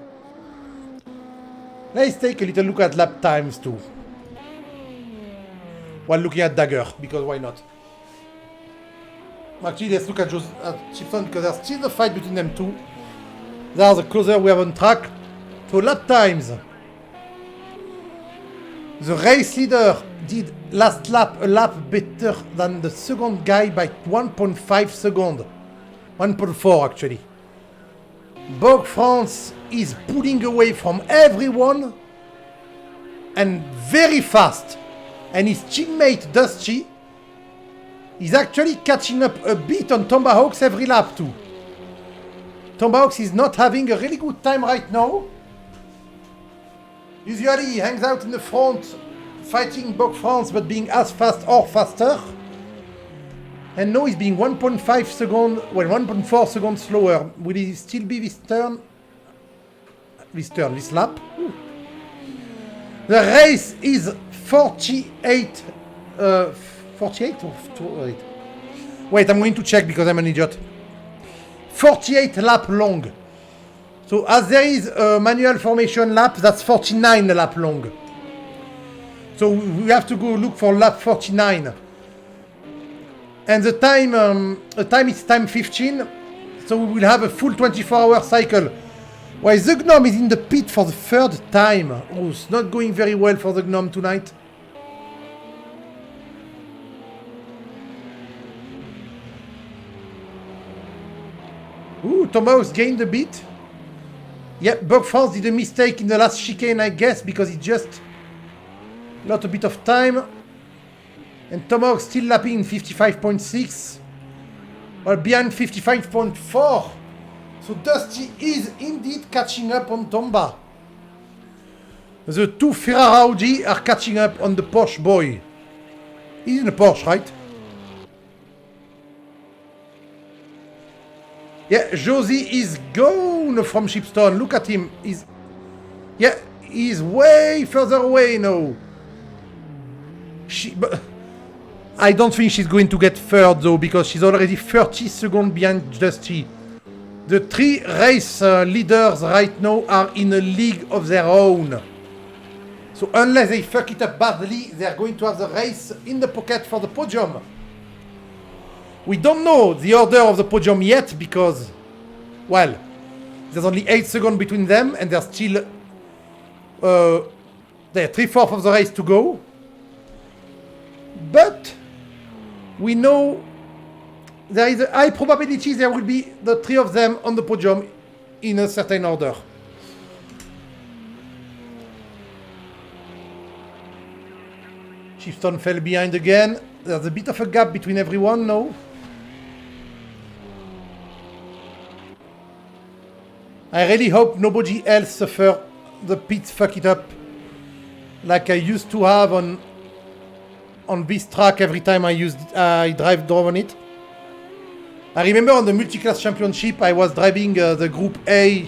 Let's take a little look at lap times, too. While looking at Dagger, because why not? Actually, let's look at Chipson, because there's still a fight between them two. They are the closer we have on track. So lap times. The race leader did last lap a lap better than the second guy by 1.5 seconds. 1.4 actually. Bog France is pulling away from everyone and very fast. And his teammate Dusty is actually catching up a bit on Tomahawks every lap too. Tomahawks is not having a really good time right now. Usually he hangs out in the front fighting Bog France but being as fast or faster. And now he's being 1.5 seconds, well, 1.4 seconds slower. Will he still be this turn? This lap? Ooh. The race is 48. 48 or 48? Wait, I'm going to check because I'm an idiot. 48 lap long. So as there is a manual formation lap, that's 49 lap long. So we have to go look for lap 49. And the time is time 15, so we will have a full 24-hour cycle. While the Gnome is in the pit for the third time. Oh, it's not going very well for the Gnome tonight. Ooh, Thomas gained a bit. Yeah, Bug France did a mistake in the last chicane, I guess, because he just lost a bit of time. And Tomahawk still lapping in 55.6. Well, behind 55.4. So Dusty is indeed catching up on Tomba. The two Ferrari Audi are catching up on the Porsche boy. He's in a Porsche, right? Yeah, Josie is gone from Shipstone. Look at him. He's way further away now. But I don't think she's going to get third though, because she's already 30 seconds behind Dusty. The three race leaders right now are in a league of their own. So unless they fuck it up badly, they're going to have the race in the pocket for the podium. We don't know the order of the podium yet because, well, there's only 8 seconds between them and there's still 3/4 of the race to go. But we know there is a high probability there will be the three of them on the podium in a certain order. Shifton fell behind again. There's a bit of a gap between everyone now. I really hope nobody else suffer the pits fuck it up like I used to have on this track every time I drove on it. I remember on the multi-class championship I was driving the Group A.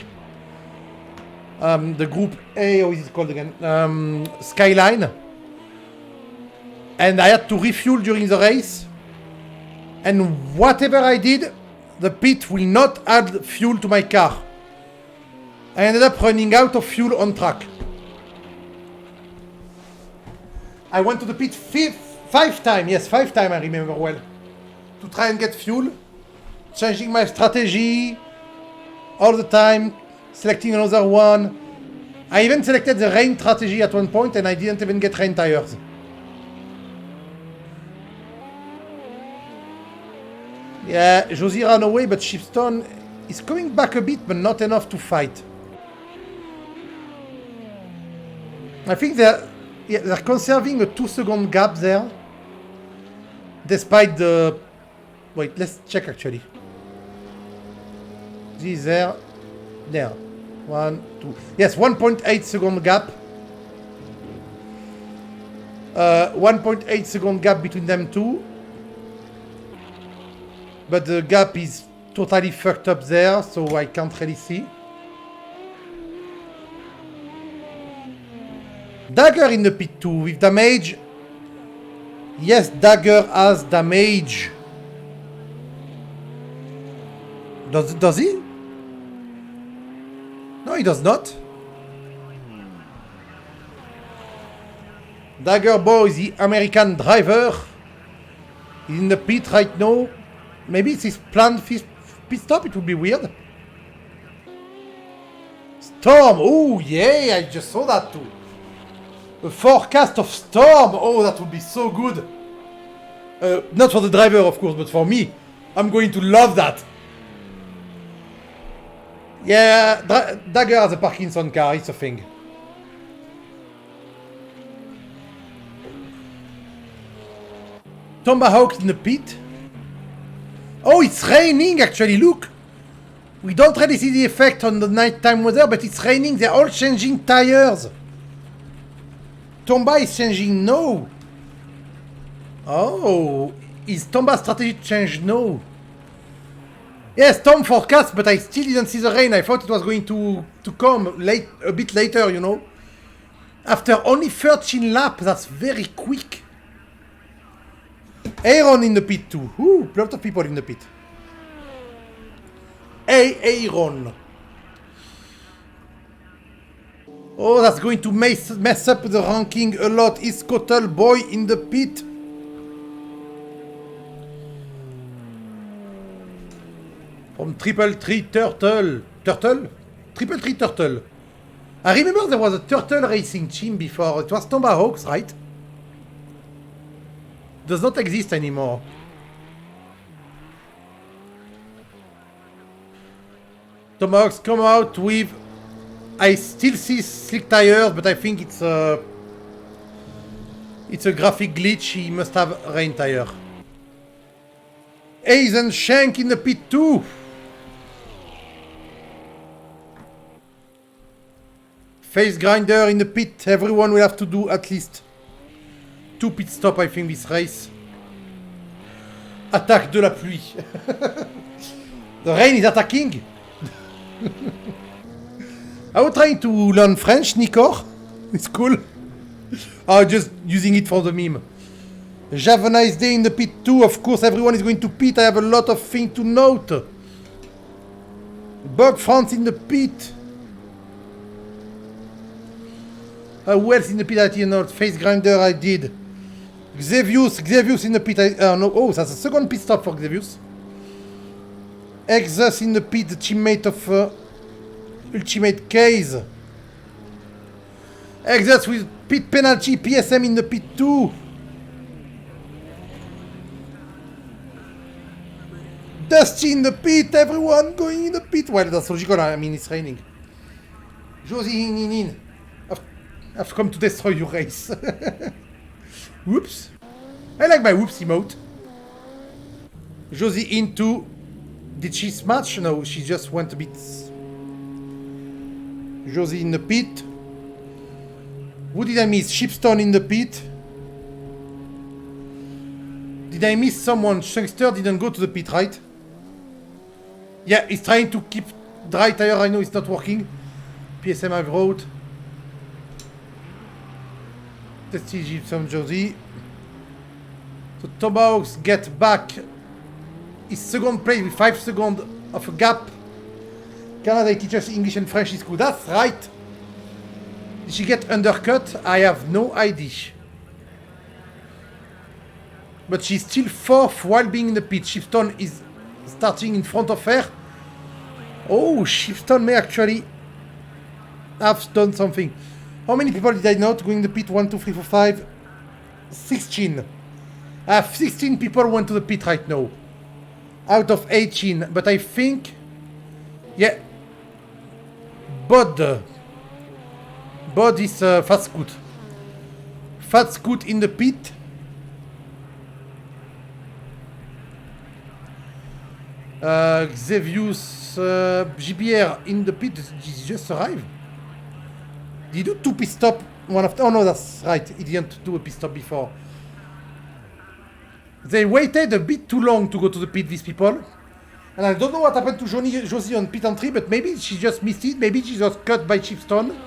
How is it called again? Skyline. And I had to refuel during the race. And whatever I did, the pit will not add fuel to my car. I ended up running out of fuel on track. I went to the pit 5 times, yes, 5 times I remember well, to try and get fuel, changing my strategy all the time, selecting another one. I even selected the rain strategy at one point and I didn't even get rain tires. Yeah, Josie ran away, but Shipstone is coming back a bit, but not enough to fight. I think they're conserving a 2-second gap there. Despite the... Wait, let's check actually. There. 1, 2... Yes, 1.8 second gap. 1.8 second gap between them two. But the gap is totally fucked up there, so I can't really see. Dagger in the pit too, with damage. Yes, Dagger has damage. Does he? No, he does not. Dagger Boy is the American driver. He's in the pit right now. Maybe it's his planned pit stop, it would be weird. Storm! Oh yeah, I just saw that too. A forecast of storm! Oh, that would be so good. Not for the driver, of course, but for me. I'm going to love that. Yeah, Dagger has a Parkinson car, it's a thing. Tomahawk in the pit. Oh, it's raining actually, look! We don't really see the effect on the nighttime weather, but it's raining, they're all changing tires. Tomba is changing now. Oh, Is Tomba's strategy changed? No. Yes, Tom forecast, but I still didn't see the rain. I thought it was going to come late, a bit later, you know. After only 13 laps, that's very quick. Aaron in the pit too. Ooh, a lot of people in the pit. Hey, Aaron. Oh, that's going to mess up the ranking a lot. Is Kotel boy in the pit? From Triple Tree Turtle. Turtle? Triple Tree Turtle. I remember there was a turtle racing team before. It was Tomahawks, right? Does not exist anymore. Tomahawks come out with... I still see slick tires, but I think it's a graphic glitch. He must have rain tire. Aizen Shank in the pit too. Face Grinder in the pit. Everyone will have to do at least 2 pit stops, I think, this race. Attaque de la pluie. The rain is attacking. Are you trying to learn French, Nicor? It's cool. Oh, just using it for the meme. Have a nice day in the pit too. Of course, everyone is going to pit. I have a lot of things to note. Bug France in the pit. Who else in the pit I didn't know? Face Grinder I did. Xavius in the pit. No. Oh, that's a second pit stop for Xavius. Exus in the pit, the teammate of Ultimate Case. Exus with pit penalty. PSM in the pit too. Dusty in the pit. Everyone going in the pit. Well, that's logical. I mean, it's raining. Josie in. I've come to destroy your race. Whoops. I like my whoops emote. Josie into. Did she smash? No, she just went a bit. Josie in the pit. Who did I miss? Shipstone in the pit. Did I miss someone? Chunkster didn't go to the pit, right? Yeah, he's trying to keep dry tire. I know it's not working. PSM I've wrote. Let's see some Josie. So Tomahawks get back. His second place with 5 seconds of a gap. Canada teaches English and French in school. That's right. Did she get undercut? I have no idea. But she's still 4th while being in the pit. Shifton is starting in front of her. Oh, Shifton may actually have done something. How many people did I not go in the pit? 1, 2, 3, 4, 5, 16. 16 people went to the pit right now. Out of 18. But I think... Yeah. Bod is Fat Scoot. Fat Scoot in the pit. Xavius GBR in the pit. Did he just arrive? Did he do 2 pit stop? One after. Oh no, that's right. He didn't do a pit stop before. They waited a bit too long to go to the pit, these people. And I don't know what happened to Josie on pit entry, but maybe she just missed it. Maybe she was cut by Chipstone.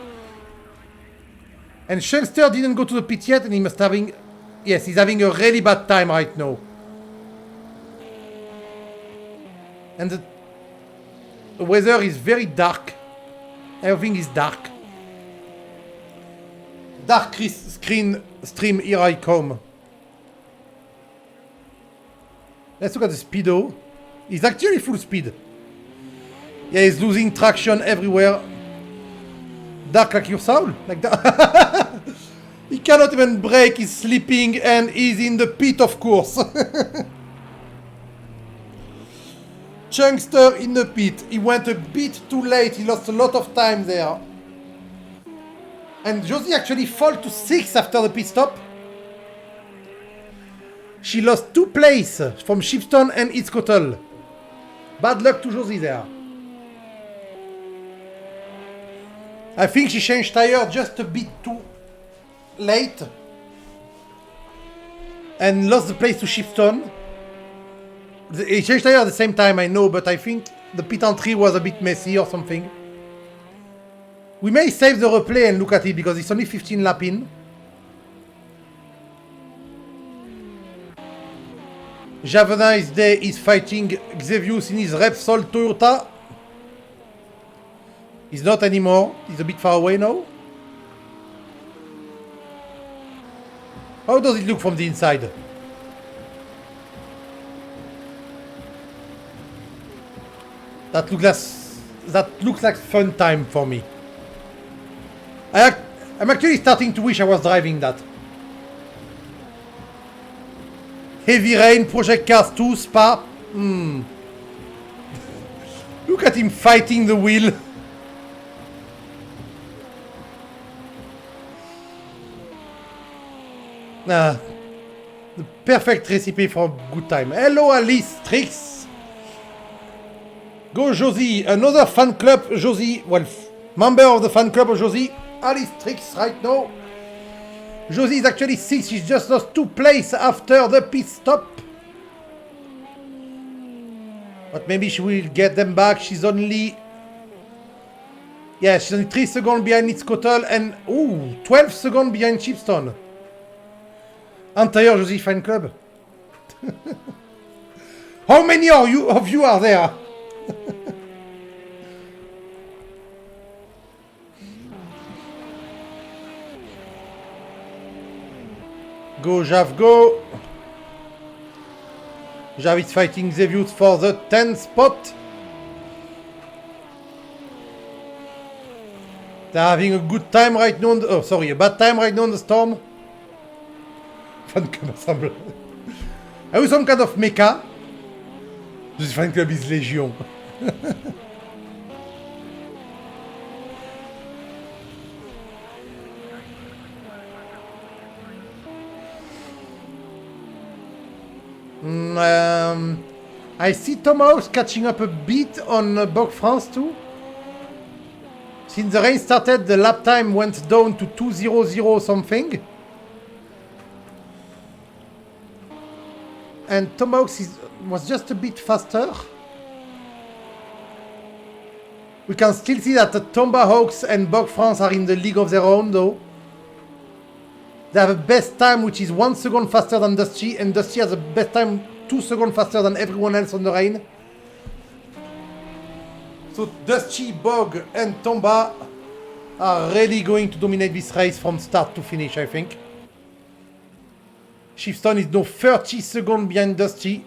And Shellster didn't go to the pit yet, and he must having... Yes, he's having a really bad time right now. And the weather is very dark. Everything is dark. Dark screen stream, here I come. Let's look at the speedo. He's actually full speed. Yeah, he's losing traction everywhere. Dark like your soul? Like that. He cannot even brake, he's sleeping and he's in the pit, of course. Chunkster in the pit. He went a bit too late, he lost a lot of time there. And Josie actually fell to 6 after the pit stop. She lost 2 places from Shipstone and Itzkotel. Bad luck to Josie there. I think she changed tire just a bit too late. And lost the place to Shipstone. He changed tire at the same time, I know, but I think the pit entry was a bit messy or something. We may save the replay and look at it because it's only 15 lap in. Javenice Day is fighting Xevious in his Repsol Toyota. He's not anymore. He's a bit far away now. How does it look from the inside? That looks like fun time for me. I'm actually starting to wish I was driving that. Heavy Rain, Project Cars 2, Spa. Look at him fighting the wheel. The perfect recipe for a good time. Hello Alice, Trix. Go Josie, another fan club, Josie. Well, member of the fan club of Josie. Alice Trix right now. Josie is actually 6th, she's just lost 2 places after the pit stop. But maybe she will get them back, she's only... Yeah, she's only 3 seconds behind Nitz Kotel and... Ooh, 12 seconds behind Chipstone. Entire Josie fan club. How many of you are there? Go Jav, go! Jav is fighting Xevious for the 10th spot. They're having a good time right now on the... Oh, sorry, a bad time right now on the storm. Fan club ensemble. Are you some kind of mecha? This fan club is Legion. I see Tomahawks catching up a bit on Bog France too. Since the rain started, the lap time went down to 2:00 something. And Tomahawks was just a bit faster. We can still see that the Tomahawks and Bog France are in the league of their own though. They have a best time which is 1 second faster than Dusty, and Dusty has a best time 2 seconds faster than everyone else on the rain. So Dusty, Bog and Tomba are really going to dominate this race from start to finish, I think. Shifton is now 30 seconds behind Dusty.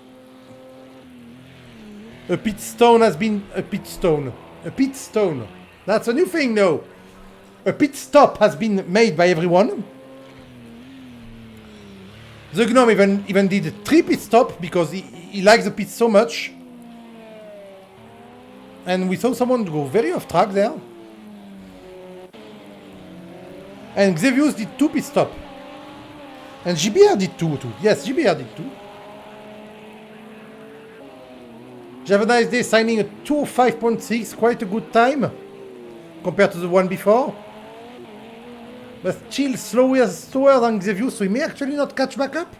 A pit stone has been... A pit stone. That's a new thing now. A pit stop has been made by everyone. The Gnome even did 3 pit stops because he likes the pit so much. And we saw someone go very off track there. And Xevious did 2 pit stops. And GBR did 2 too. Yes, GBR did 2. Javana is there signing a 2:05.6, quite a good time compared to the one before. But still slower than Xevious, so he may actually not catch back up.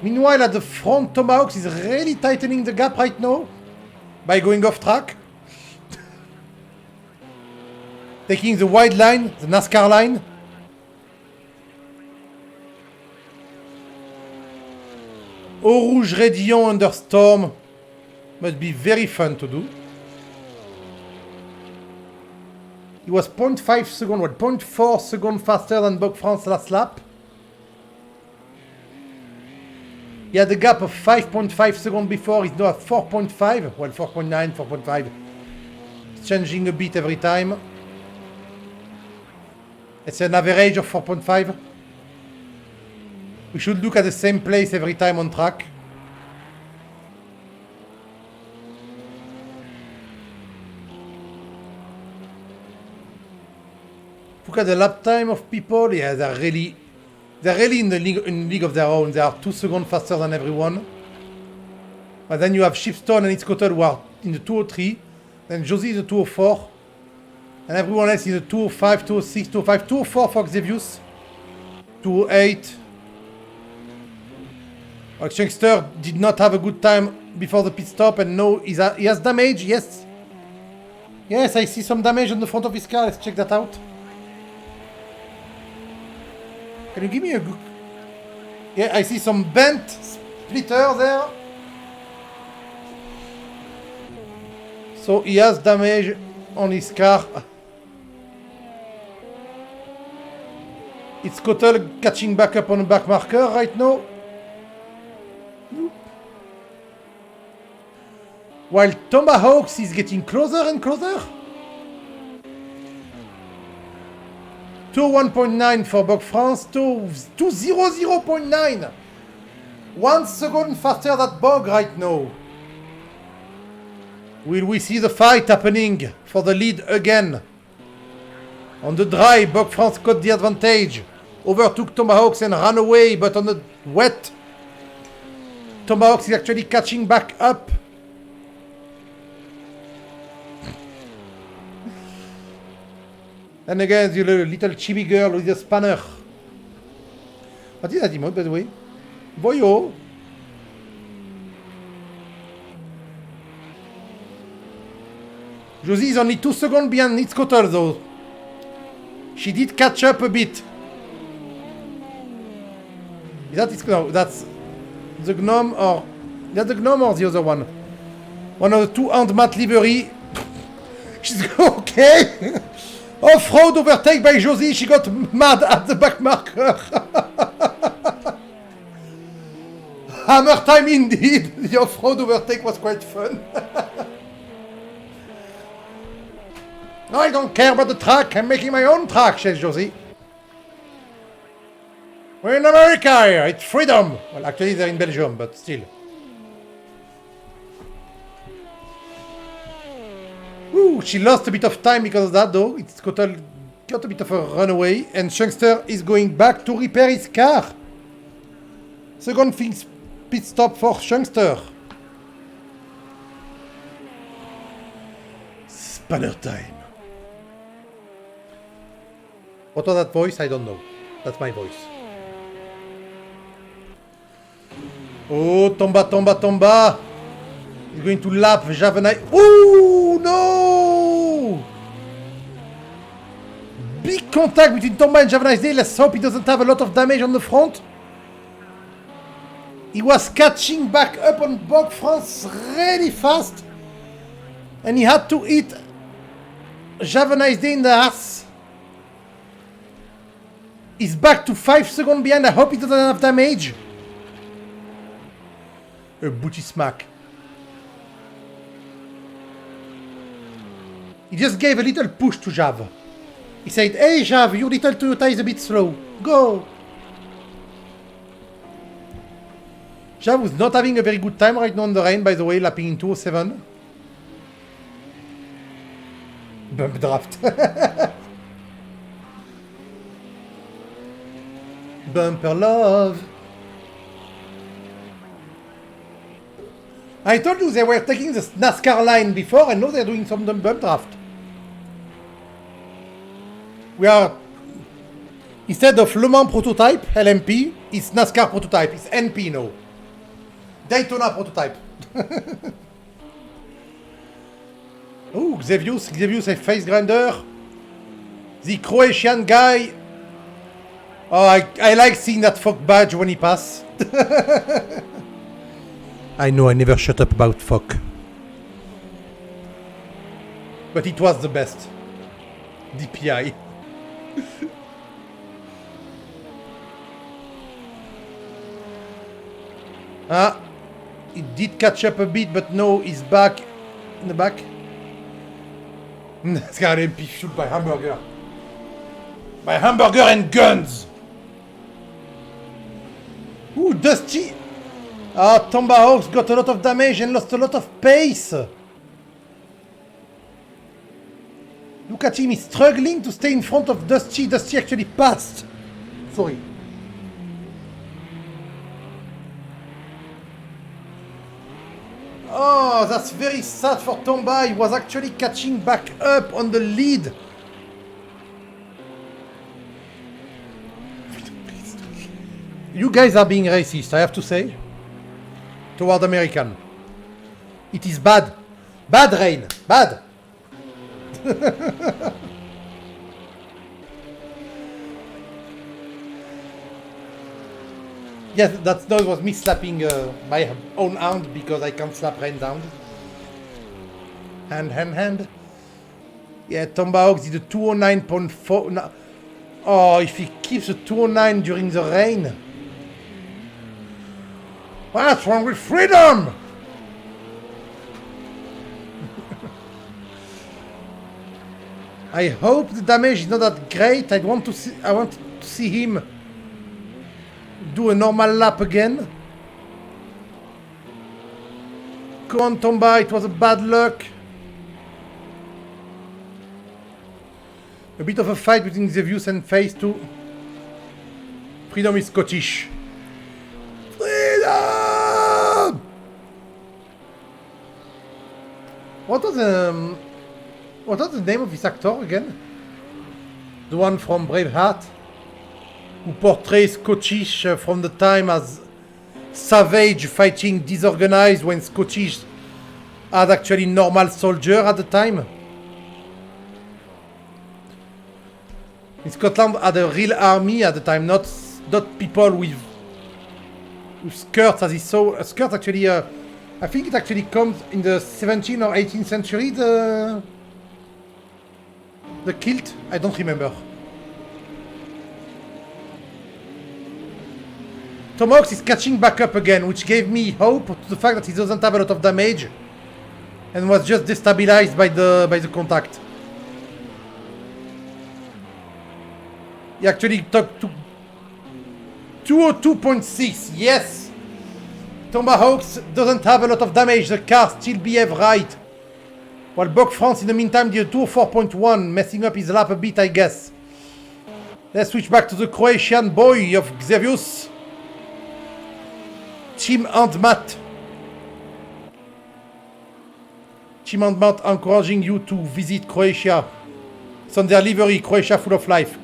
Meanwhile, at the front, Tomahawks is really tightening the gap right now by going off track. Taking the wide line, the NASCAR line. Eau Rouge Rédillon under storm must be very fun to do. He was 0.5 seconds, what, 0.4 seconds faster than Bog France last lap. He had a gap of 5.5 seconds before, he's now at 4.5, well 4.9, 4.5. It's changing a bit every time. It's an average of 4.5. We should look at the same place every time on track. Look at the lap time of people. Yeah, they're really in the league of their own. They are 2 seconds faster than everyone. But then you have Shipstone and Itzkotel who are in the 203. Then Josie is the 204. And everyone else is the 205, 206, 205, 204 for Xevious. 208. Chunkster did not have a good time before the pit stop, and now he has damage, yes. Yes, I see some damage on the front of his car, let's check that out. Can you give me a good... Yeah, I see some bent splitter there. So he has damage on his car. It's Kotel catching back up on the back marker right now. While Tomahawks is getting closer and closer. 201.9 for Bog France, 200.9. 1 second faster than Bog right now. Will we see the fight happening for the lead again? On the dry, Bog France got the advantage. Overtook Tomahawks and ran away, but on the wet, Tomahawks is actually catching back up. And again, the little chibi girl with the spanner. What is that emote, by the way? Boyo. Josie is only 2 seconds behind its cutter, though. She did catch up a bit. Is that it? No, that's the gnome, or... Is that the gnome or the other one? One of the two hand-mat livery. She's okay. Off-road overtake by Josie. She got mad at the back marker. Hammer time indeed. The off-road overtake was quite fun. No, I don't care about the track. I'm making my own track, says Josie. We're in America here. It's freedom. Well, actually, they're in Belgium, but still. Ooh, she lost a bit of time because of that, though. It's got a bit of a runaway, and Chunkster is going back to repair his car. Second pit stop for Chunkster. Spanner time. What was that voice? I don't know. That's my voice. Oh, tomba, tomba, tomba. He's going to lap Javanite. Oh, no! Big contact between Tomba and Javanite. Let's hope he doesn't have a lot of damage on the front. He was catching back up on Bog France really fast. And he had to hit Javanite in the ass. He's back to 5 seconds behind. I hope he doesn't have damage. A booty smack. He just gave a little push to Jav. He said, hey Jav, your little Toyota is a bit slow. Go! Jav was not having a very good time right now on the rain, by the way, lapping in 207. Bump draft. Bumper love. I told you they were taking the NASCAR line before, and now they're doing some bump draft. We are, instead of Le Mans prototype, LMP, it's NASCAR prototype, it's NP now. Daytona prototype. Oh, Xevious a face grinder. The Croatian guy. Oh, I like seeing that fuck badge when he passes. I know I never shut up about fuck. But it was the best. DPI. It did catch up a bit, but no, he's back in the back. It's got MP fueled by hamburger. By hamburger and guns! Ooh, Dusty! Tomba Hawks got a lot of damage and lost a lot of pace. Look at him, he's struggling to stay in front of Dusty. Dusty actually passed. Sorry. Oh, that's very sad for Tomba. He was actually catching back up on the lead. You guys are being racist, I have to say. toward American. It is bad. Bad, Rain. Bad. Yes, that noise was me slapping my own hand because I can't slap Rain down. Hand. Yeah, Tomahawk did a 209.4. No. Oh, if he keeps a 209 during the rain. What's wrong with freedom? I hope the damage is not that great. I want to see him do a normal lap again. Come on, Tomba, it was a bad luck. A bit of a fight between Xevious and Phase 2. Freedom is Scottish. Freedom! What was the name of this actor again? The one from Braveheart? Who portrays Scottish from the time as savage fighting disorganized when Scottish had actually normal soldier at the time? In Scotland had a real army at the time, not people with skirts as he saw. A skirt actually, I think it actually comes in the 17th or 18th century, the kilt? I don't remember. Tomahawk is catching back up again, which gave me hope to the fact that he doesn't have a lot of damage and was just destabilized by the contact. He actually took to 202.6, yes! Tomahawks doesn't have a lot of damage, the car still behave right. While Buck France in the meantime did a 204.1, messing up his lap a bit, I guess. Let's switch back to the Croatian boy of Xevious. Team and Matt. Team and Matt encouraging you to visit Croatia. It's on their livery, Croatia full of life.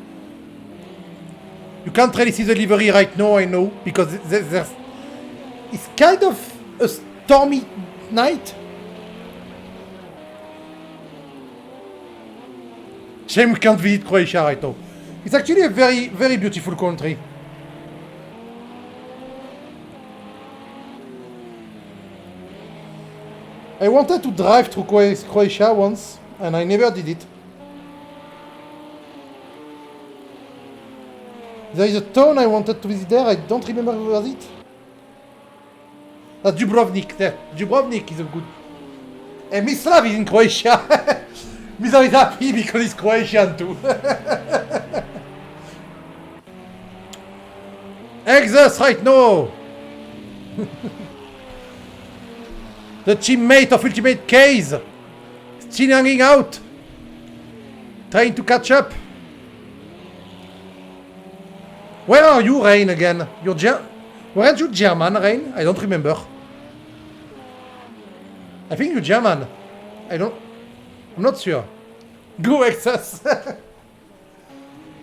You can't really see the livery right now, I know, because it's kind of a stormy night. Shame we can't visit Croatia right now. It's actually a very, very beautiful country. I wanted to drive through Croatia once, and I never did it. There is a town I wanted to visit there, I don't remember where was it. Dubrovnik, there. Dubrovnik is a good... And Mislav is in Croatia. Mislav is happy because he's Croatian too. Exus right now! The teammate of Ultimate Case! Still hanging out! Trying to catch up! Where are you, Rain, again? Weren't you German, Rain? I don't remember. I think you're German. I'm not sure. Go, Exus!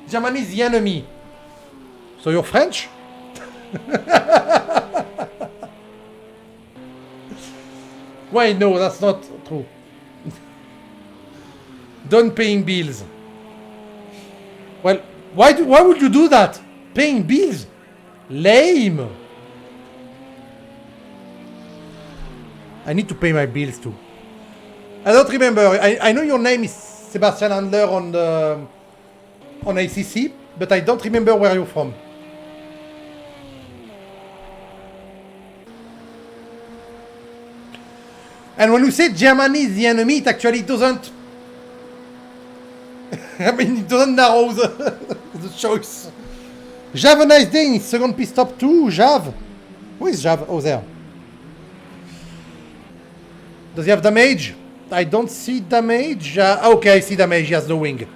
Germany is the enemy. So you're French? Wait, no, that's not true. Done paying bills. Well, why would you do that? Paying bills? Lame. I need to pay my bills too. I don't remember. I know your name is Sebastian Handler on ACC, but I don't remember where you're from. And when you say Germany is the enemy, it actually doesn't... I mean, it doesn't narrow the choice. Jav, a nice day in his second pit stop too, Jav. Who is Jav? Oh, there. Does he have damage? I don't see damage. Okay, I see damage. He has the wing.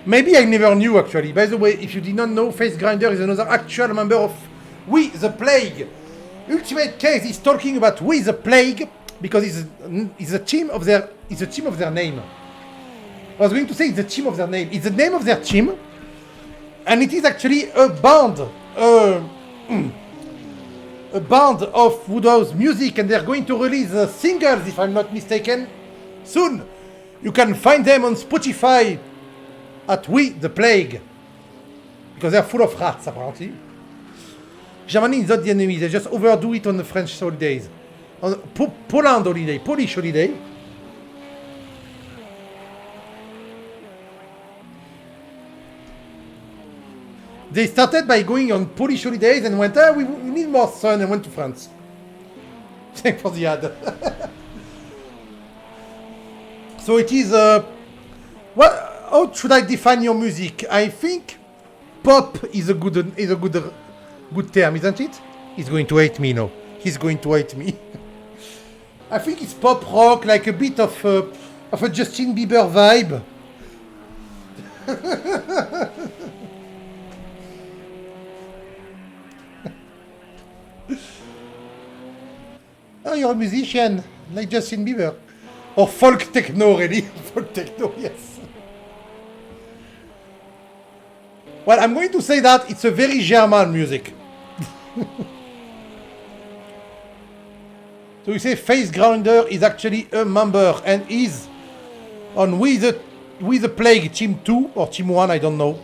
Maybe I never knew, actually. By the way, if you did not know, Face Grinder is another actual member of We the Plague. Ultimate Case is talking about We the Plague because it's a team of their name. I was going to say it's the team of their name. It's the name of their team, And it is actually a band. A band of who does music, and they're going to release singles, if I'm not mistaken, soon. You can find them on Spotify at We the Plague, because they're full of rats apparently. Germany is not the enemy, they just overdo it on the French holidays. On Poland holiday, Polish holiday. They started by going on Polish holidays and went, we need more sun, and went to France. Thanks for the ad. So it is, how should I define your music? I think pop is a good term, isn't it? He's going to hate me now. He's going to hate me. I think it's pop rock, like a bit of a Justin Bieber vibe. Oh, you're a musician, like Justin Bieber. Or folk techno, really. Folk techno, yes. Well, I'm going to say that it's a very German music. So you say Face Grounder is actually a member and is on with the Plague Team 2 or Team 1, I don't know.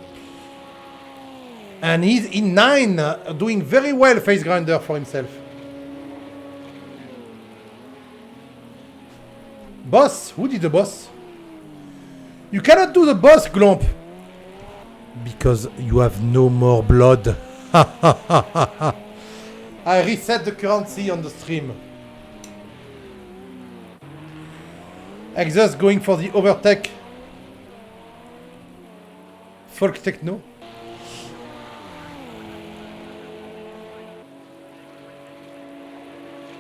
And he's in 9, doing very well, Face Grounder, for himself. Boss? Who did the boss? You cannot do the boss, Glomp. Because you have no more blood. I reset the currency on the stream. Exos going for the overtake. Folk techno.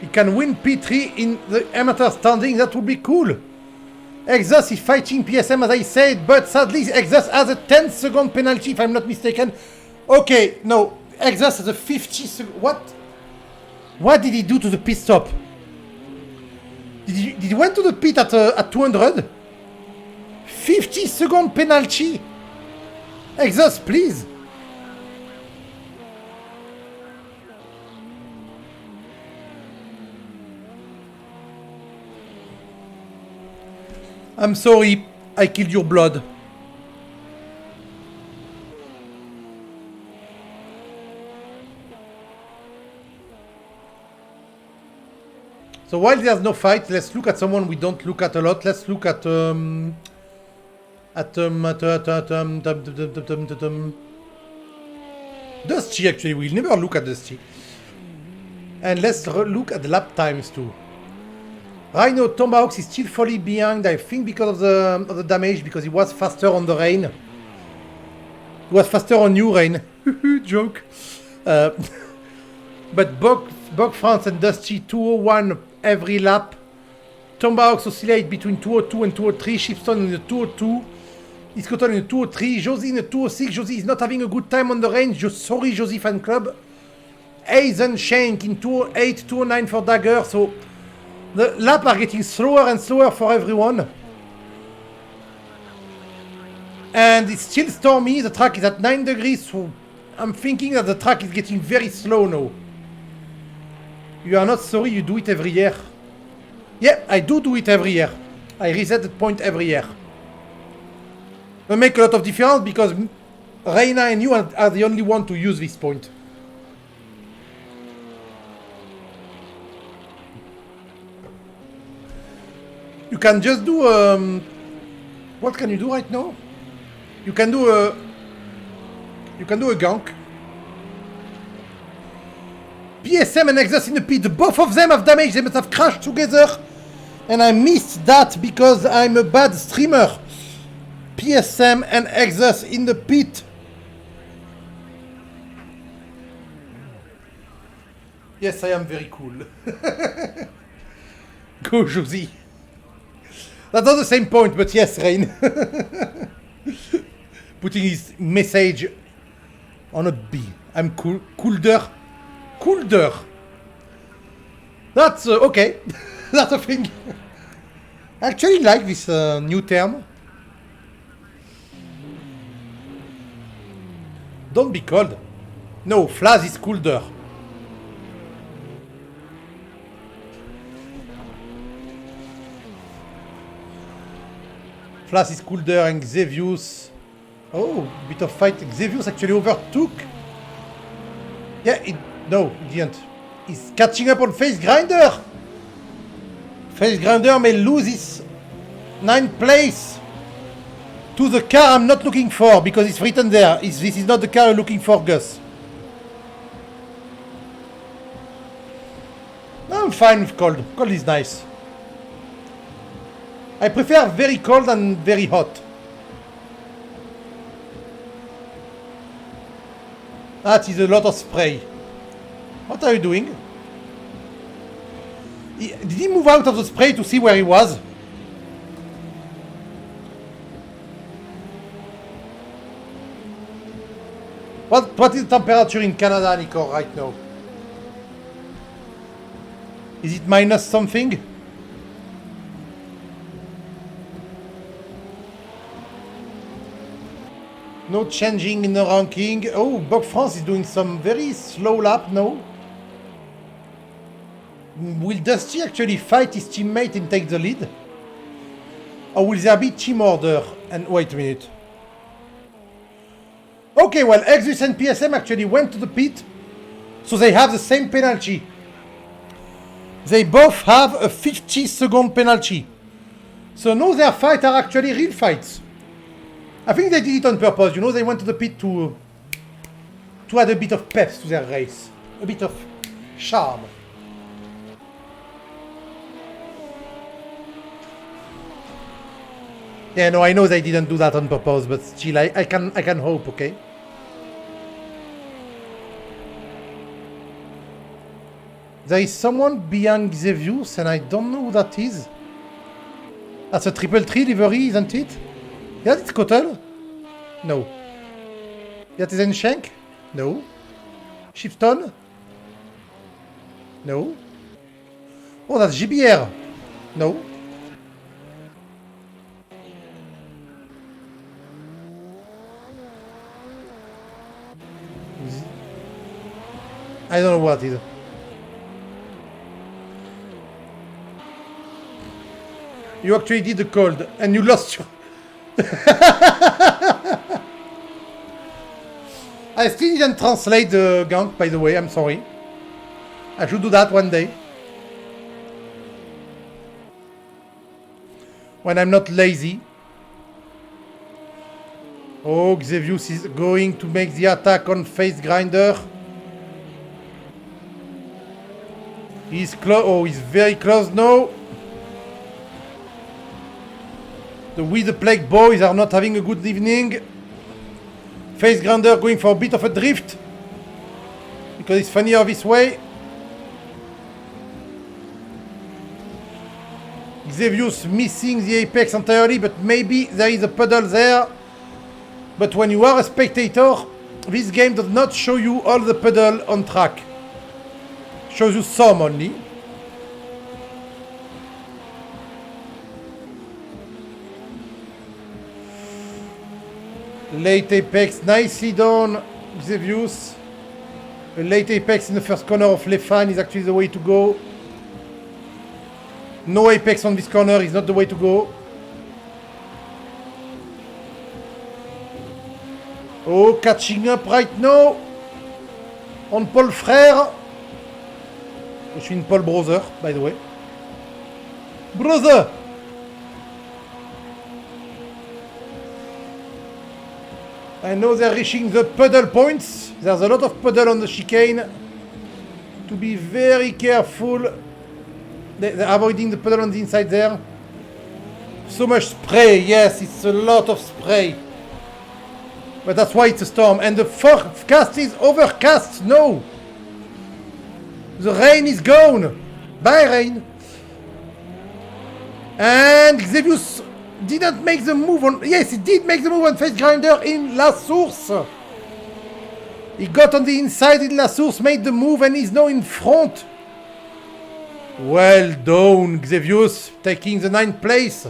He can win P3 in the amateur standing, that would be cool. Exos is fighting PSM as I said, but sadly Exos has a 10-second penalty if I'm not mistaken. Okay, no, Exos has a 50-second... What did he do to the pit stop? Did he went to the pit at 200? 50-second penalty. Exos, please. I'm sorry, I killed your blood. So while there's no fight, let's look at someone we don't look at a lot. Let's look at Dusty. Actually, we'll never look at Dusty. And let's look at the lap times too. Rhino Tomahawks is still fully behind, I think, because of the damage, because he was faster on the rain. He was faster on new rain. Joke. But Bog France and Dusty 201 every lap. Tomahawks oscillate between 202 and 203. Shipstone in the 202. Iscoton in the 203. Josie in the 206. Josie is not having a good time on the rain. Sorry, Josie fan club. Aizen Shank in 208, 209 for Dagger. So the laps are getting slower and slower for everyone. And it's still stormy. The track is at 9 degrees. So I'm thinking that the track is getting very slow now. You are not sorry, you do it every year. Yeah, I do it every year. I reset the point every year. It make a lot of difference because Reina and you are the only one to use this point. You can just do what can you do right now? You can do a gank. PSM and Exos in the pit. Both of them have damage. They must have crashed together. And I missed that because I'm a bad streamer. PSM and Exos in the pit. Yes, I am very cool. Go, Josie. That's not the same point, but yes, Rain. Putting his message on a B. I'm cool. Coolder. Coolder. That's okay. That's a thing. I actually like this new term. Don't be cold. No, Flaz is colder. Flaz is colder and Xevious. Oh, bit of fight. Xevious actually overtook. Yeah, no, it didn't. He's catching up on Face Grinder. Face Grinder may lose his 9th place to the car I'm not looking for because it's written there. This is not the car I'm looking for, Gus. I'm fine with cold. Cold is nice. I prefer very cold and very hot. That is a lot of spray. What are you doing? Did he move out of the spray to see where he was? What is the temperature in Canada, Nico, right now? Is it minus something? No changing in the ranking. Oh, Bug France is doing some very slow lap now. Will Dusty actually fight his teammate and take the lead? Or will there be team order? And wait a minute. Okay, well, Exus and PSM actually went to the pit, so they have the same penalty. They both have a 50-second penalty. So now their fights are actually real fights. I think they did it on purpose, you know, they went to the pit to add a bit of pep to their race. A bit of charm. Yeah, no, I know they didn't do that on purpose, but still, I can hope, okay? There is someone behind Xevious, and I don't know who that is. That's a 333 livery, isn't it? Yeah, it's Kotel? No. That is Enshank? No. Shifton? No. Oh, that's GBR? No. I don't know what it is. You actually did the cold and you lost your... I still didn't translate the gank, by the way, I'm sorry. I should do that one day. When I'm not lazy. Oh, Xevious is going to make the attack on Face Grinder. He's close. Oh, he's very close now. The We the Plague boys are not having a good evening. Face Grinder going for a bit of a drift. Because it's funnier this way. Xevious missing the apex entirely, but maybe there is a puddle there. But when you are a spectator, this game does not show you all the puddle on track. Shows you some only. Late apex, nicely done, Xevious. A late apex in the first corner of Lefan is actually the way to go. No apex on this corner is not the way to go. Oh, catching up right now on Paul Frère. Je suis une Paul Brother, by the way. Brother! I know they're reaching the puddle points. There's a lot of puddle on the chicane. To be very careful. They're avoiding the puddle on the inside there. So much spray. Yes, it's a lot of spray. But that's why it's a storm. And the forecast is overcast. No. The rain is gone. Bye, rain. And Xevious didn't make the move on... Yes, he did make the move on Face Grinder in La Source. He got on the inside in La Source, made the move, and he's now in front. Well done, Xevious, taking the 9th place.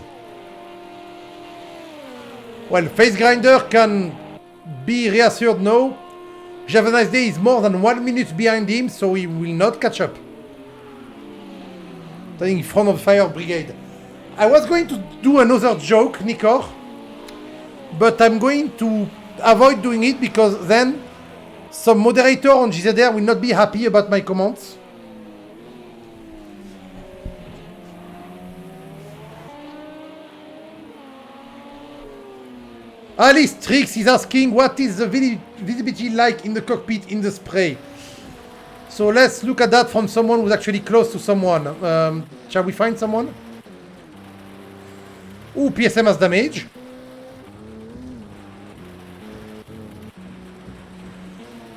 Well, Face Grinder can be reassured now. Have a Nice Day is more than 1 minute behind him, so he will not catch up. Standing in front of the fire brigade. I was going to do another joke, Nikor, but I'm going to avoid doing it because then some moderator on GZR will not be happy about my comments. Alice Trix is asking what is the visibility like in the cockpit in the spray. So let's look at that from someone who's actually close to someone. Shall we find someone? Ooh, PSM has damage.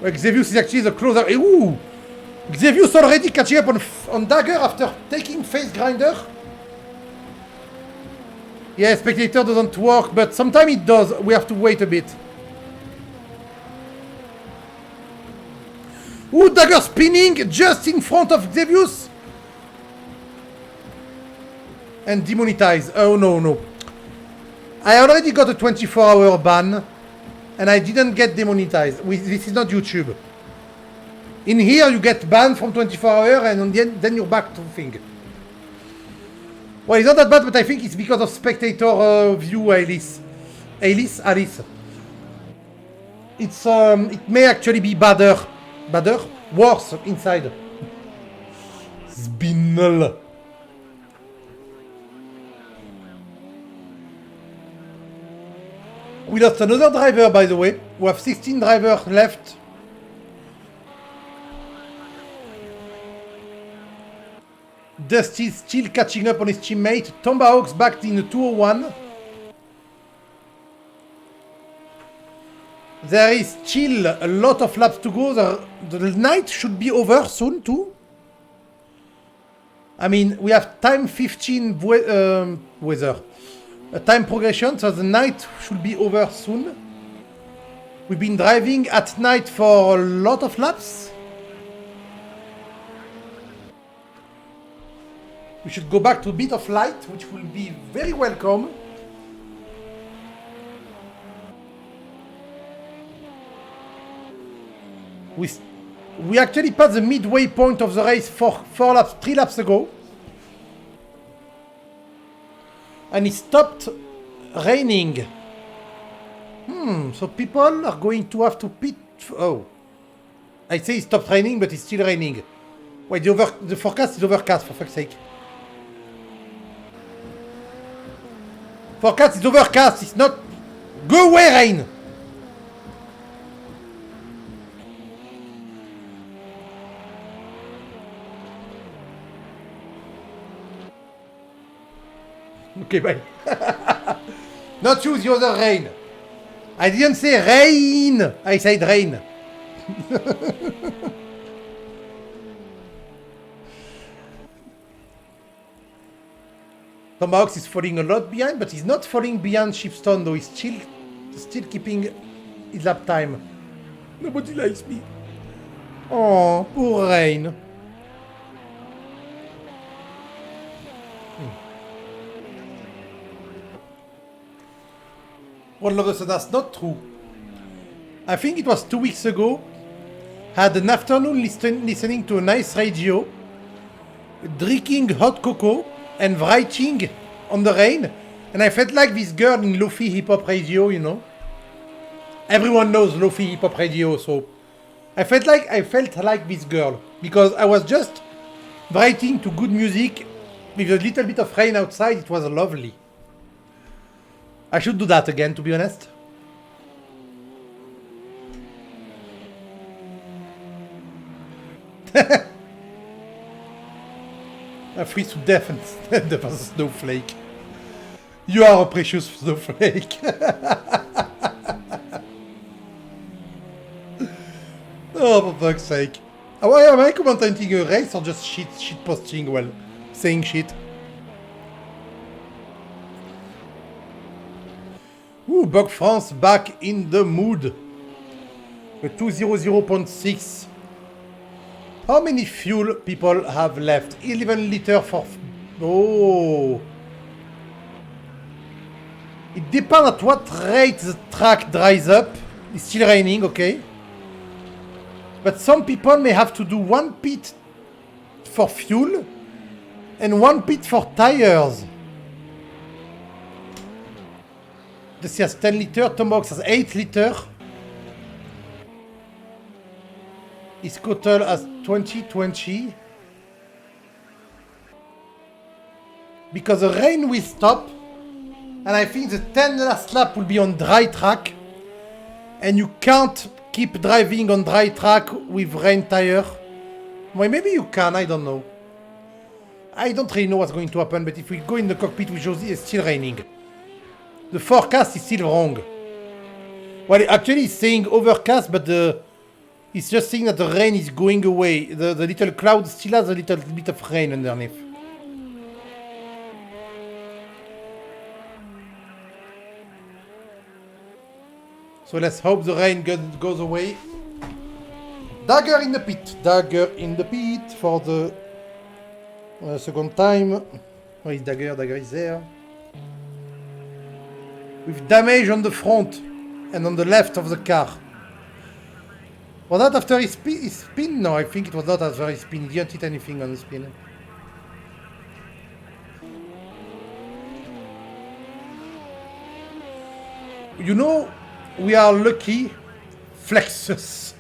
Well, Xavius is actually the closer. Ooh! Xavius already catching up on Dagger after taking Face Grinder. Yeah, Spectator doesn't work, but sometimes it does. We have to wait a bit. Ooh, Dagger spinning just in front of Xavius. And demonetize. Oh, no, no. I already got a 24-hour ban. And I didn't get demonetized. This is not YouTube. In here, you get banned from 24 hours, and then you're back to the thing. Well, it's not that bad, but I think it's because of spectator view, Alice. Alice. It's it may actually be badder, worse inside. Spinel. We lost another driver, by the way. We have 16 drivers left. Dusty is still catching up on his teammate. Tomahawk's back in the 201. There is still a lot of laps to go. The night should be over soon too. I mean, we have time 15 weather. A time progression, so the night should be over soon. We've been driving at night for a lot of laps. We should go back to a bit of light, which will be very welcome. We actually passed the midway point of the race 3 laps ago. And it stopped raining. So people are going to have to pit. Oh. I say it stopped raining, but it's still raining. Wait, the forecast is overcast, for fuck's sake. Forecast is overcast, it's not... Go away, rain! Okay, bye. Not choose the other rain. I didn't say rain. I said rain. Tomahawk is falling a lot behind, but he's not falling behind Shipstone though. He's still keeping his lap time. Nobody likes me. Oh, poor rain. All of a sudden, that's not true. I think it was 2 weeks ago. Had an afternoon listening to a nice radio, drinking hot cocoa and writing on the rain. And I felt like this girl in Lofi hip hop radio, you know. Everyone knows Lofi hip hop radio, so I felt like this girl because I was just writing to good music with a little bit of rain outside. It was lovely. I should do that again, to be honest. I freeze to death and there was a snowflake. You are a precious snowflake. Oh, for fuck's sake. Why am I commenting a race or just shit posting, well, saying shit? Ooh, Bug France back in the mood. A 200.6. How many fuel people have left? 11 liters for... Oh. It depends at what rate the track dries up. It's still raining, okay. But some people may have to do 1 pit for fuel and 1 pit for tires. This has 10 liter, Tombox has 8 liter. His Kotel has 20. Because the rain will stop, and I think the 10 last lap will be on dry track, and you can't keep driving on dry track with rain tire. Well, maybe you can, I don't know. I don't really know what's going to happen, but if we go in the cockpit with Josie, it's still raining. The forecast is still wrong. Well, actually it's saying overcast, but it's just saying that the rain is going away. The little cloud still has a little bit of rain underneath. So let's hope the rain goes away. Dagger in the pit. Dagger in the pit for the second time. Where is Dagger? Dagger is there. With damage on the front and on the left of the car. Was that after his spin? No, I think it was not after his spin. He didn't hit anything on the spin. You know, we are lucky. Flexus.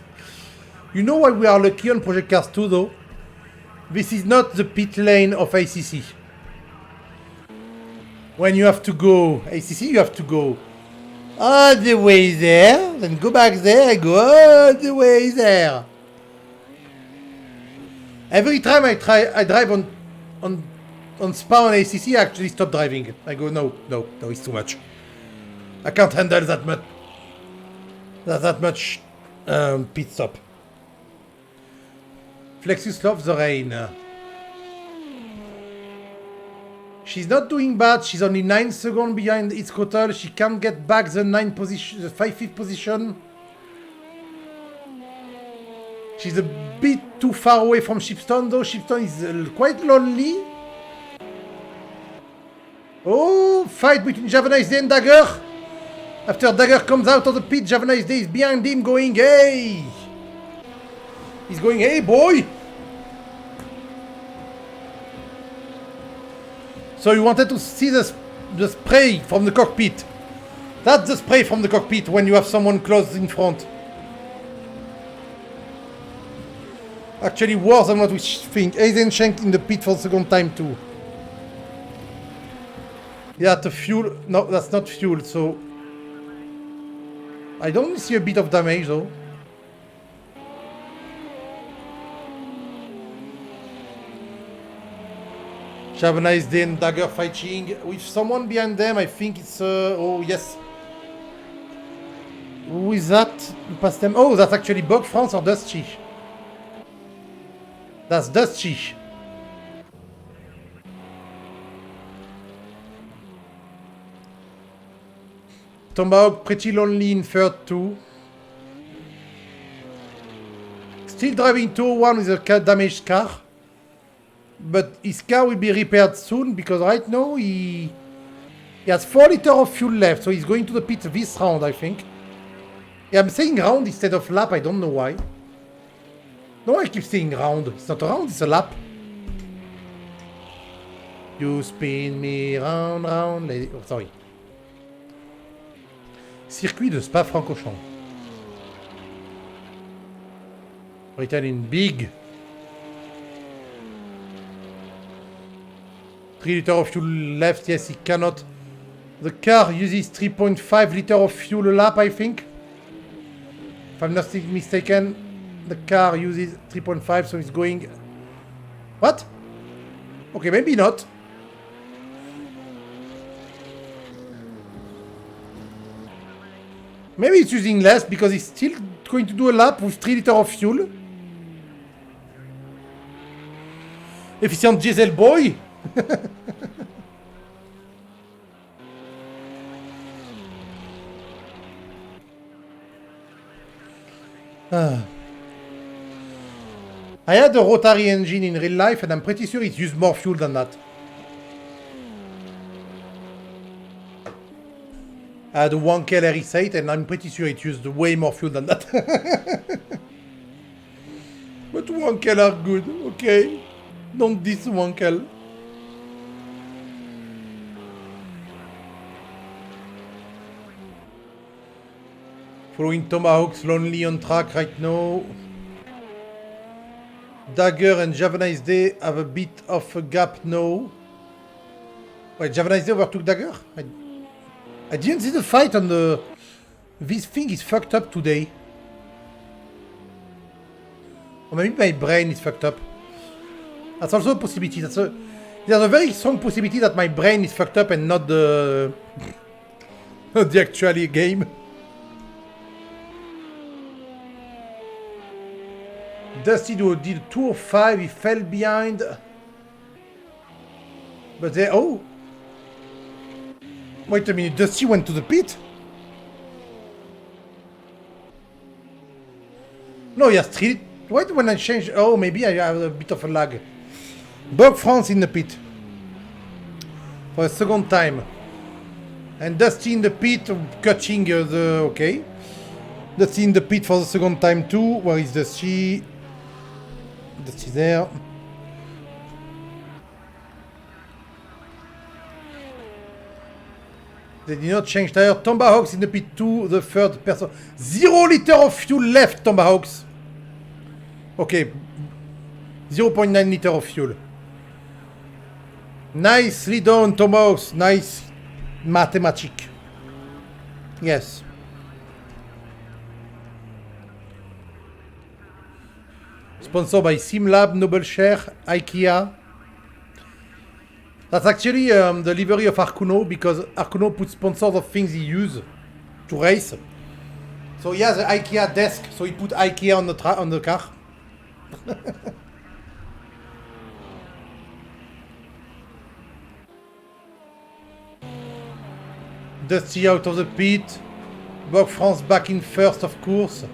You know why we are lucky on Project Cars 2 though? This is not the pit lane of ACC. When you have to go ACC, you have to go all the way there, then go back there and go all the way there. Every time I drive on Spa on ACC, I actually stop driving. I go, no, it's too much. I can't handle that much pit stop. Flexus loves the rain. She's not doing bad. She's only 9 seconds behind its Kotel. She can't get back the 5th position. She's a bit too far away from Shipstone though. Shipstone is quite lonely. Oh, fight between Javanese Day and Dagger. After Dagger comes out of the pit, Javanese Day is behind him going, hey! He's going, hey boy! So you wanted to see the spray from the cockpit. That's the spray from the cockpit when you have someone close in front. Actually worse than what we think. Eisenschenk in the pit for the second time too. Yeah, the fuel. No, that's not fuel, so... I don't see a bit of damage though. Have a nice day and Dagger fighting with someone behind them. I think it's oh yes. Who is that? Past them. Oh, that's actually Bug France or Dusty. That's Dusty. Tomahawk pretty lonely in third too. Still driving 201 with a damaged car. But his car will be repaired soon because right now he has 4 liters of fuel left, so he's going to the pit this round, I think. Yeah, I'm saying round instead of lap, I don't know why. No, I keep saying round. It's not a round, it's a lap. You spin me round, round, lady. Oh, sorry. Circuit de Spa-Francorchamps. Returning big. 3 liters of fuel left, yes, he cannot. The car uses 3.5 liters of fuel a lap, I think. If I'm not mistaken, the car uses 3.5, so it's going... What? Okay, maybe not. Maybe it's using less because it's still going to do a lap with 3 liters of fuel. Efficient diesel boy! I had a rotary engine in real life and I'm pretty sure it used more fuel than that. I had a 1K LRE8 and I'm pretty sure it used way more fuel than that. Wankel are good, okay? Don't diss Wankel. Following Tomahawks lonely on track right now. Dagger and Javanese Day have a bit of a gap now. Wait, Javanese Day overtook Dagger? I didn't see the fight on the... This thing is fucked up today. Or maybe my brain is fucked up. That's also a possibility. There's a very strong possibility that my brain is fucked up and not the... not the actual game. Dusty did 205, he fell behind. But they... Oh! Wait a minute, Dusty went to the pit? No, he has 3... Wait, when I change... Oh, maybe I have a bit of a lag. Bug France in the pit. For a second time. And Dusty in the pit, cutting the... Okay. Dusty in the pit for the second time too. Where is Dusty? Dusty there. They did not change tire. Tomahawks in the pit too. The third person. 0 liter of fuel left, Tomahawks. Okay. 0.9 liter of fuel. Nicely done, Tomahawks. Nice mathematic. Yes. Sponsored by SimLab, Noble Share, IKEA. That's actually the livery of Arcuno, because Arcuno puts sponsors of things he uses to race. So he has an IKEA desk, so he put IKEA on the car. Dusty out of the pit. Bug France back in first, of course.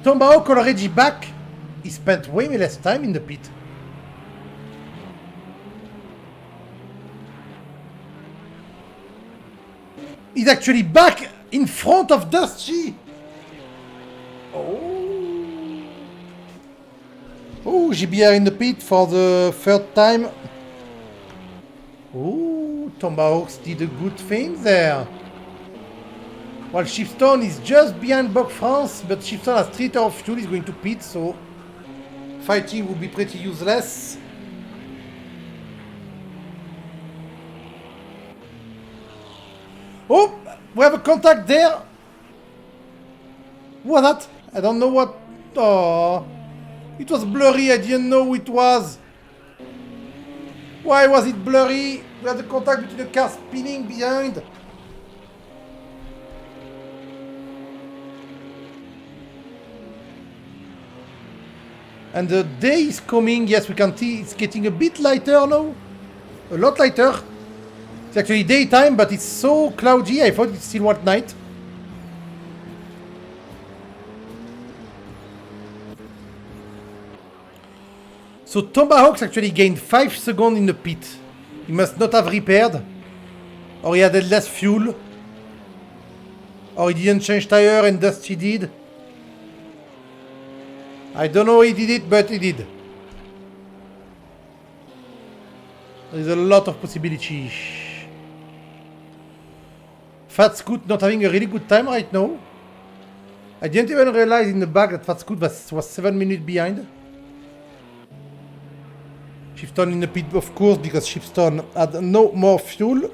Tomahawk already back. He spent way less time in the pit. He's actually back in front of Dusty. Oh. Oh, GBR in the pit for the third time. Oh, Tomahawks did a good thing there. While Shipstone is just behind Bug France, but Shipstone has 3 liters of fuel, he's going to pit, so fighting would be pretty useless. Oh, we have a contact there. What that? I don't know what. Oh, it was blurry. I didn't know who it was. Why was it blurry? We had the contact between the car spinning behind. And the day is coming. Yes, we can see it's getting a bit lighter now. A lot lighter. It's actually daytime, but it's so cloudy. I thought it's still what, night. So Tomahawks actually gained 5 seconds in the pit. He must not have repaired. Or he had less fuel. Or he didn't change tire and Dusty did. I don't know how he did it, but he did. There's a lot of possibilities. Fat Scoot not having a really good time right now. I didn't even realize in the back that Fat Scoot was 7 minutes behind. Shipstone in the pit, of course, because Shipstone had no more fuel.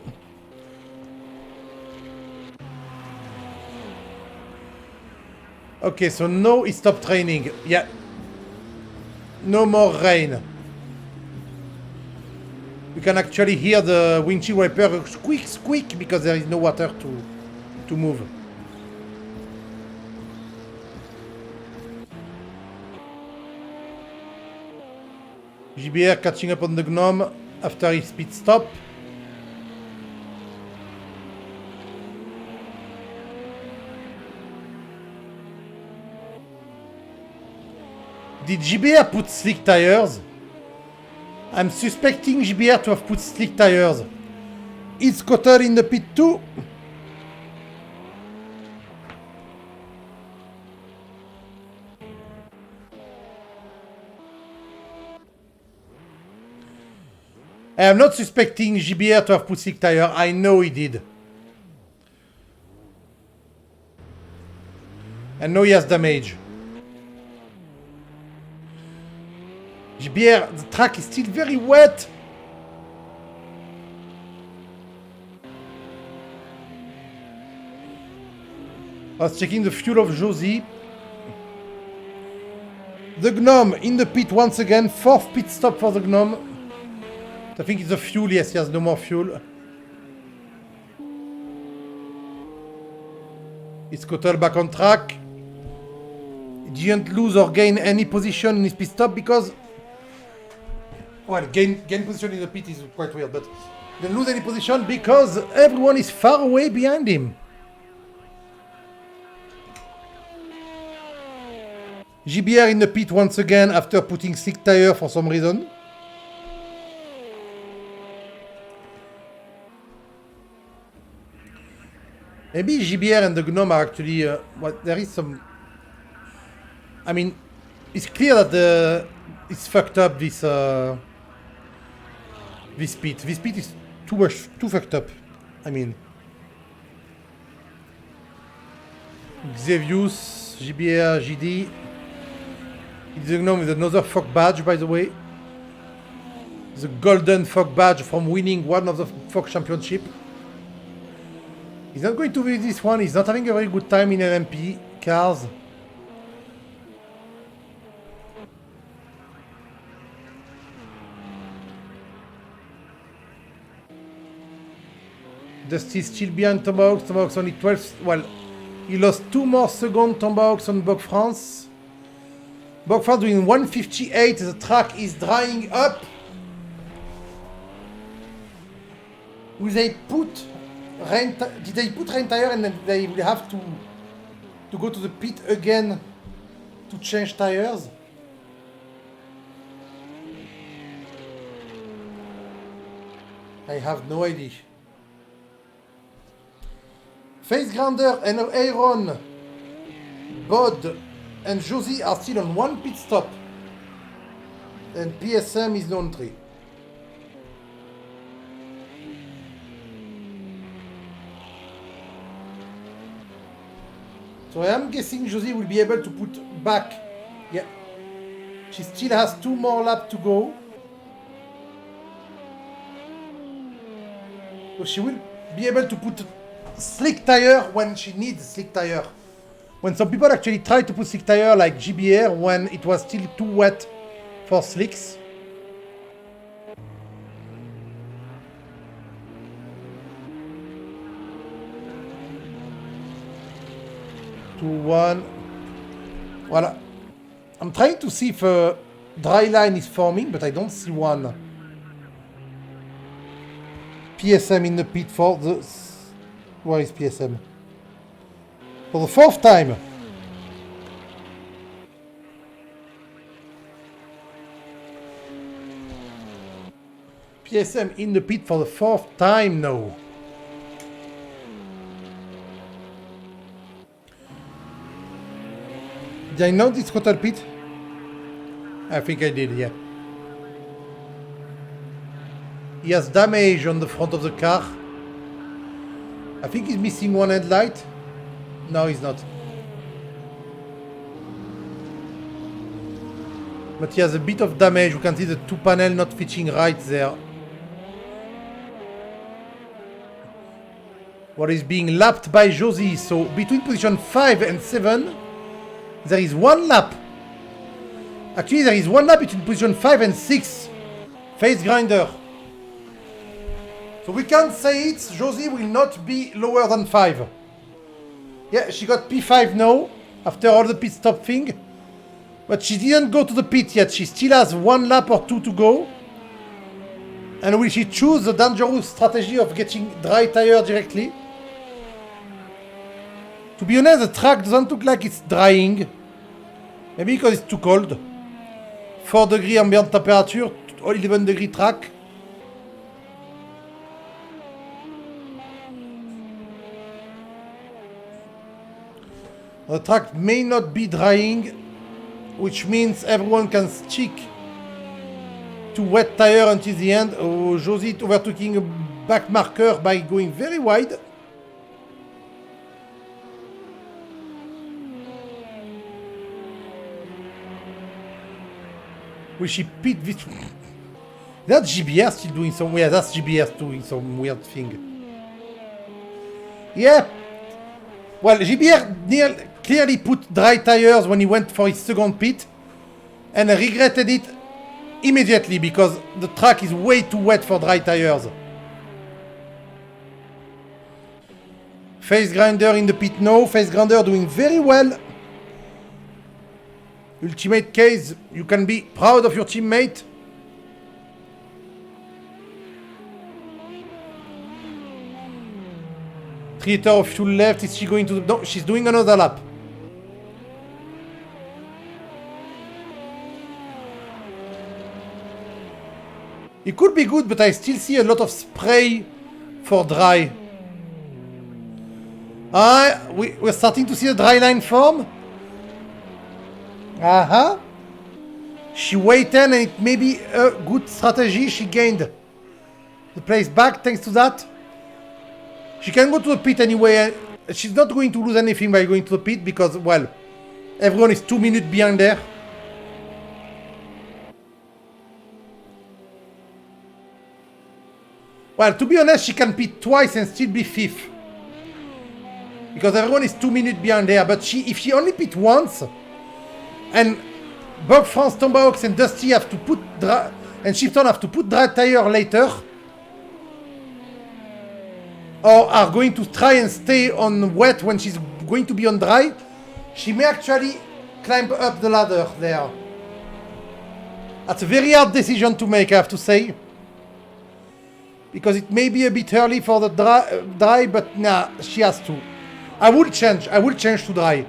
Okay, so now he stopped raining. Yeah. No more rain. You can actually hear the windshield wiper squeak, squeak, because there is no water to move. GBR catching up on the Gnome after his pit stop. Did GBR put slick tires? I'm suspecting GBR to have put slick tires. Is Cotter in the pit too? I am not suspecting GBR to have put slick tire. I know he did. And now he has damage. GBR, the track is still very wet. I was checking the fuel of Josie. The Gnome in the pit once again. 4th pit stop for the Gnome. I think it's the fuel. Yes, he has no more fuel. It's Kotel back on track. He didn't lose or gain any position in his pit stop because... Well, gain position in the pit is quite weird, but... He didn't lose any position because everyone is far away behind him. GBR in the pit once again after putting slick tire for some reason. Maybe GBR and the Gnome are actually... there is some... I mean, it's clear that it's fucked up, this pit. This pit is too fucked up. I mean... Xevious, GBR, GD... The Gnome with another Fog badge, by the way. The golden Fog badge from winning one of the Fog Championship. He's not going to win this one. He's not having a very good time in LMP cars. Dusty is still behind Tomahawk. Tomahawk's only 12. Well, he lost 2 more seconds. Tomahawk's on Bog France. Bog France doing 158. The track is drying up. Will they put rain? Did they put rain tire and then they will have to go to the pit again to change tires? I have no idea. Face Grinder and Aaron, Bod and Josie are still on 1 pit stop. And PSM is on 3. So I am guessing Josie will be able to put back. Yeah. She still has 2 more laps to go. So she will be able to put slick tire when she needs slick tire. When some people actually try to put slick tire like GBR when it was still too wet for slicks. Two, one. Voila. I'm trying to see if a dry line is forming, but I don't see one. PSM in the pit for the... Where is PSM? For the 4th time. PSM in the pit for the 4th time now. Did I know this hotel pit? I think I did, yeah. He has damage on the front of the car. I think he's missing one headlight. No, he's not. But he has a bit of damage. You can see the 2 panel not fitting right there. What is being lapped by Josie. So between position 5 and 7, there is 1 lap. Actually, there is 1 lap between position 5 and 6. Face Grinder. So we can say it. Josie will not be lower than 5. Yeah, she got P5 now, after all the pit stop thing. But she didn't go to the pit yet. She still has 1 lap or 2 to go. And will she choose the dangerous strategy of getting dry tire directly? To be honest, the track doesn't look like it's drying. Maybe because it's too cold. 4 degree ambient temperature, 11 degree track. The track may not be drying, which means everyone can stick to wet tire until the end. Oh, Josie overtaking a back marker by going very wide. Will she pit this? That's GBR still doing some weird. That's GBR doing some weird thing. Yeah. Well, GBR clearly put dry tires when he went for his second pit, and regretted it immediately because the track is way too wet for dry tires. Face grinder in the pit now. Face grinder doing very well. Ultimate case, you can be proud of your teammate. Liter of fuel left. Is she going to... No, she's doing another lap. It could be good, but I still see a lot of spray for dry. We're starting to see a dry line form. She waited, and it may be a good strategy. She gained the place back thanks to that. She can go to the pit anyway. She's not going to lose anything by going to the pit because, well, everyone is 2 minutes behind there. Well, to be honest, she can pit twice and still be 5th. Because everyone is 2 minutes behind there. But if she only pit once, and Bob, France, Tomahawks and Dusty have to put and Shifton have to put dry tire later, or are going to try and stay on wet when she's going to be on dry, she may actually climb up the ladder there. That's a very hard decision to make, I have to say. Because it may be a bit early for the dry, but nah, she has to. I will change to dry.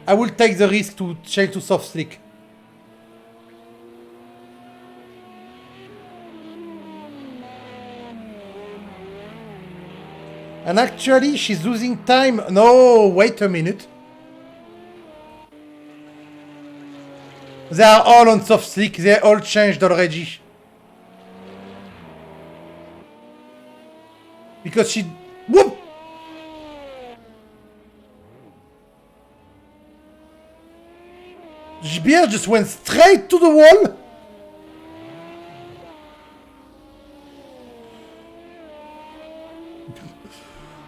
I will take the risk to change to soft slick. And actually, she's losing time. No, wait a minute. They are all on soft slick. They all changed already. Because she... Whoop! GBR just went straight to the wall.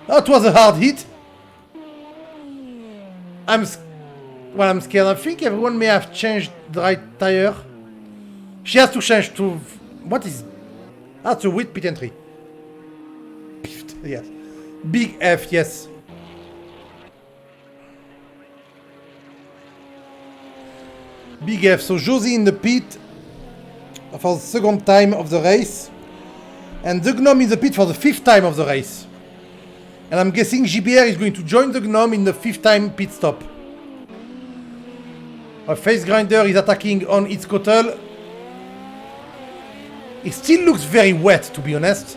That was a hard hit. I'm scared. I think everyone may have changed the right tire. She has to change to... What is... That's a wheat pit entry. Yes. Big F, yes. Big F. So Josie in the pit for the second time of the race. And the Gnome in the pit for the 5th time of the race. And I'm guessing GBR is going to join the Gnome in the 5th time pit stop. A face grinder is attacking on its scuttle. It still looks very wet, to be honest.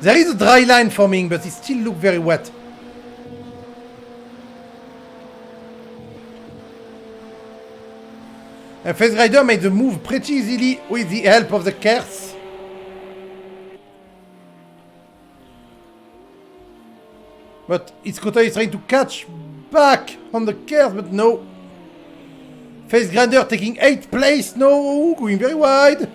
There is a dry line forming, but it still looks very wet. And Face Rider made the move pretty easily with the help of the Kers. But Itzkota is trying to catch back on the Kers, but no. Face Grinder taking 8th place, no, going very wide.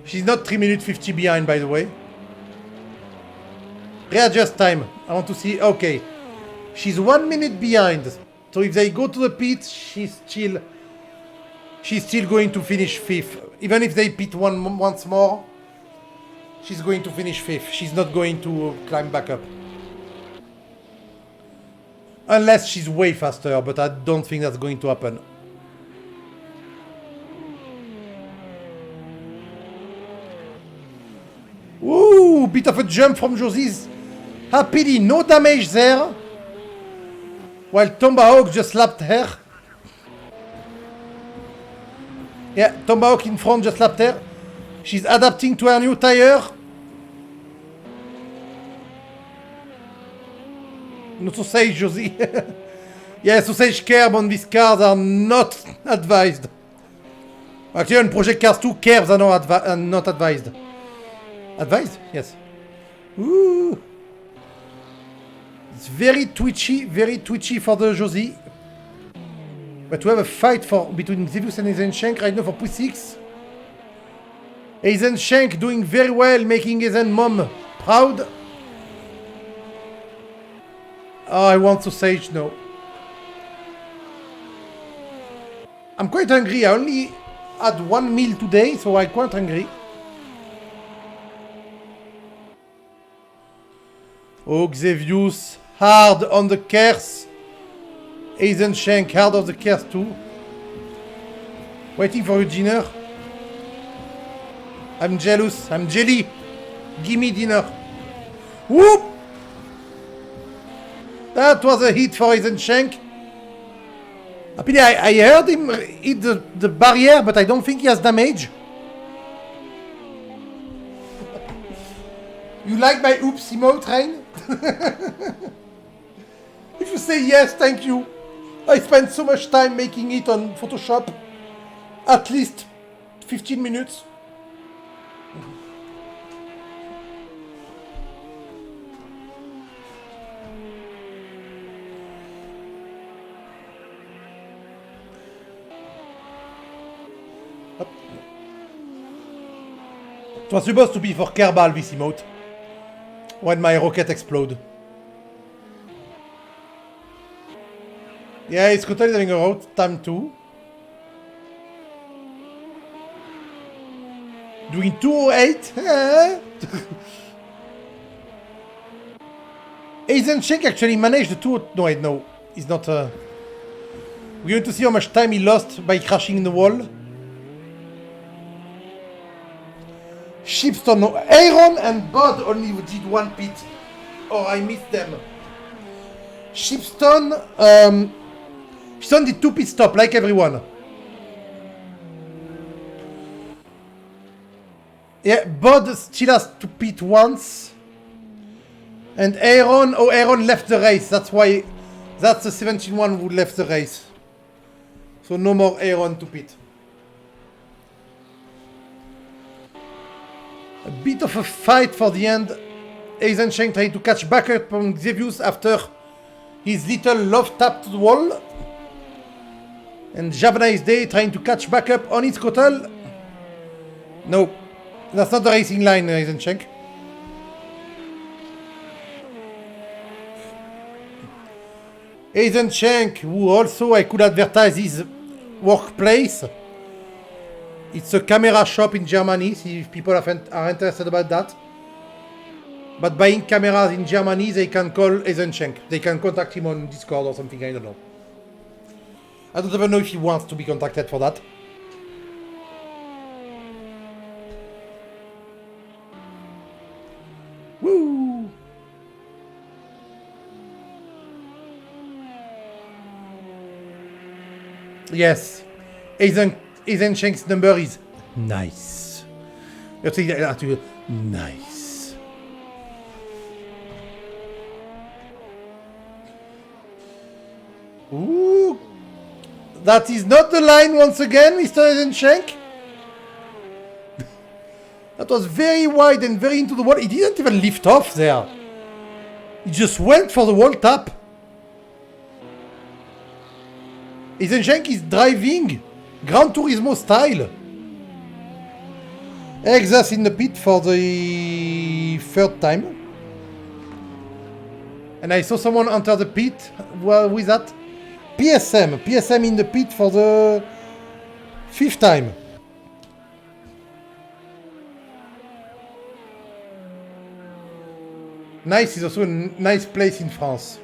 She's not 3 minutes 50 behind, by the way. Readjust time. I want to see. Okay. She's 1 minute behind. So if they go to the pit, she's still going to finish 5th. Even if they pit once more, she's going to finish 5th. She's not going to climb back up. Unless she's way faster, but I don't think that's going to happen. Ooh, bit of a jump from Josie's. Happily, no damage there. While Tomahawk just lapped her. Yeah, Tomahawk in front just lapped her. She's adapting to her new tire. No sausage, Josie. Yeah, sausage curb on these cars are not advised. Actually, on Project Cars 2, curbs are not advised. Advised? Yes. Ooh. It's very twitchy for the Josie. But we have a fight between Xevious and Eisenschenk right now for P6. Eisenschenk doing very well, making Eisen mom proud. Oh, I want sausage now. I'm quite hungry. I only had one meal today, so I'm quite hungry. Oh, Xevious, hard on the Kers. Eisenschenk, hard on the Kers too. Waiting for your dinner. I'm jealous. I'm jelly. Gimme dinner. Whoop! That was a hit for Eisenschenk. Happily, I heard him hit the barrier, but I don't think he has damage. You like my oops emote, Rain? If you say yes, thank you. I spent so much time making it on Photoshop. At least 15 minutes. It was supposed to be for Kerbal, this emote. When my rocket explode. Yeah, it's totally having a road time too. Doing 208. Eisenschenk actually managed the 2. No, wait, no. He's not. We're going to see how much time he lost by crashing in the wall. Shipstone, no. Aaron and Bod only did one pit. Oh, I missed them. Shipstone, Shipstone did 2 pit stop, like everyone. Yeah, Bod still has to pit once. And Aaron, oh, Aaron left the race. That's why, that's the 17-1 who left the race. So no more Aaron to pit. A bit of a fight for the end. Eisenschenk trying to catch back up on Xevious after his little love tap to the wall. And Javanese Day trying to catch back up on his Kotal. No, that's not the racing line, Eisenschenk. Eisenschenk, who also I could advertise his workplace. It's a camera shop in Germany, see if people are interested about that. But buying cameras in Germany, they can call Eisenschenk. They can contact him on Discord or something, I don't know. I don't even know if he wants to be contacted for that. Woo! Yes, Eisenschenk's number is nice. Let's say that to you. Nice. Ooh, that is not the line once again, Mr. Eisenschenk. That was very wide and very into the wall. He didn't even lift off there. He just went for the wall tap. Eisenschenk is driving Gran Turismo style. Exas in the pit for the 3rd time. And I saw someone enter the pit. Well, with that, PSM in the pit for the 5th time. Nice is also a nice place in France.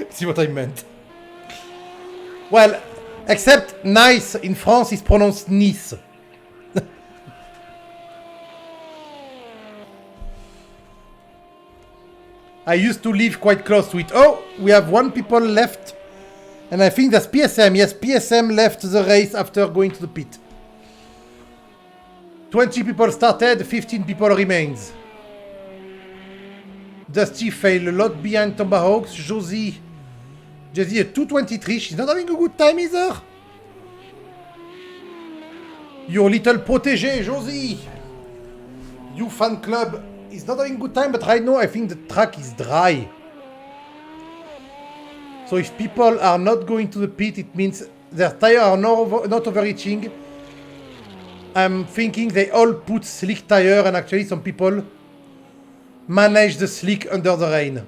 See what I meant? Well, except nice in France is pronounced Nice. I used to live quite close to it. Oh, we have 1 people left. And I think that's PSM. Yes, PSM left the race after going to the pit. 20 people started, 15 people remains. Dusty failed a lot behind Tomahawks. Josie at 223. She's not having a good time either. Your little protege, Josie. You fan club is not having a good time, but right now I think the track is dry. So if people are not going to the pit, it means their tires are not overreaching. I'm thinking they all put slick tire, and actually some people manage the slick under the rain.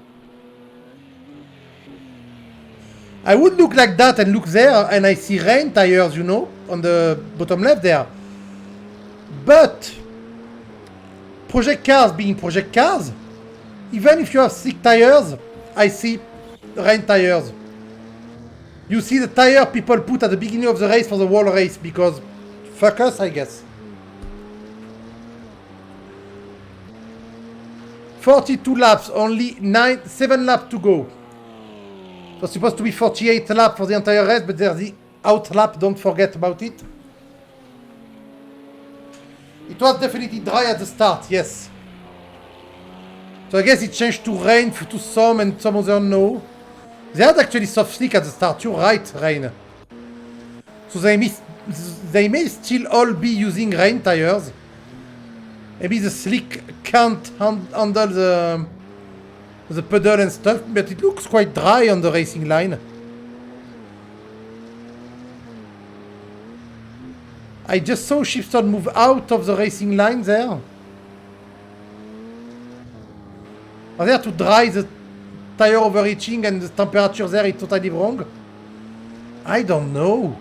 I would look like that and look there and I see rain tires, you know, on the bottom left there. But project cars being project cars, even if you have slick tires, I see rain tires. You see the tire people put at the beginning of the race for the wall race because fuck us, I guess. 42 laps, only 7 laps to go. It was supposed to be 48 laps for the entire race, but there's the out lap, don't forget about it. It was definitely dry at the start, yes. So I guess it changed to rain to some and some other no. They had actually soft slick at the start, you're right, rain. So they may still all be using rain tires. Maybe the slick can't handle the pedal and stuff, but it looks quite dry on the racing line. I just saw Shifton move out of the racing line there. Are there to dry the tire overreaching and the temperature there is totally wrong? I don't know.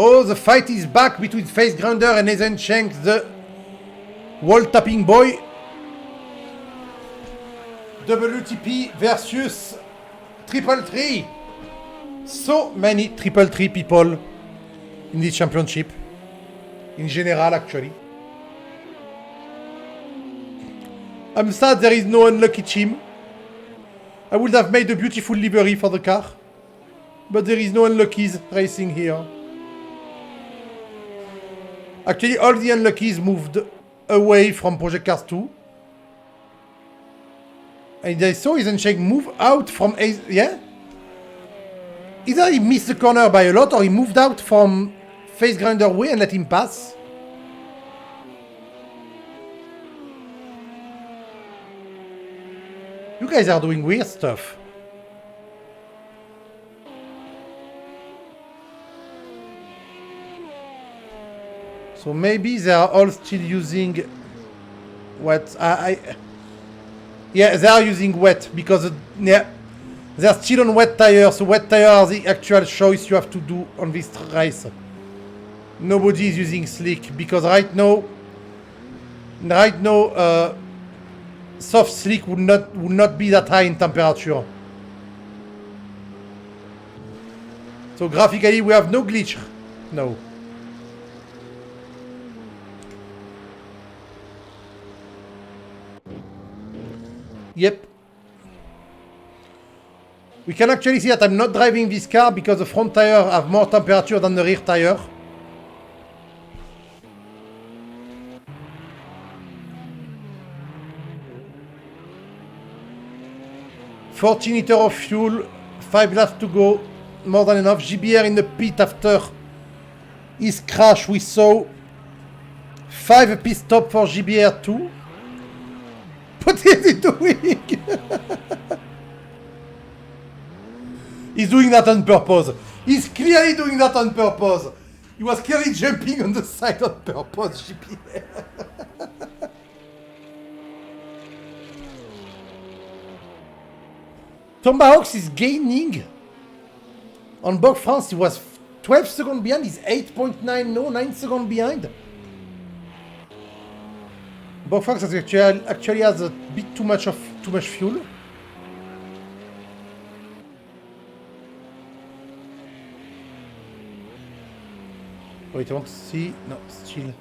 Oh, the fight is back between Face Grinder and Nathan Shanks, the wall-tapping boy. WTP versus Triple Tree. So many Triple Tree people in this championship. In general, actually. I'm sad there is no unlucky team. I would have made a beautiful livery for the car. But there is no unluckies racing here. Actually, all the unluckies moved away from Project Cars 2. And I saw Isenchek move out from... Yeah? Either he missed the corner by a lot or he moved out from Face Grinder way and let him pass. You guys are doing weird stuff. So maybe they are all still using what yeah, they are using wet because yeah, they're still on wet tires. So wet tires are the actual choice you have to do on this race. Nobody is using slick because right now, soft slick would not be that high in temperature. So graphically, we have no glitch. No. Yep. We can actually see that I'm not driving this car because the front tire have more temperature than the rear tire. $40 liters of fuel, 5 laps to go, more than enough. GBR in the pit after his crash we saw. 5 pit stop for GBR too. What is he doing? He's doing that on purpose. He's clearly doing that on purpose. He was clearly jumping on the side on purpose, GPR. Tomahawks is gaining. On Bog France, he was 12 seconds behind. He's 8.9, no, 9 seconds behind. Bogfox actually has a bit too much fuel. Wait, I want to see. No, still.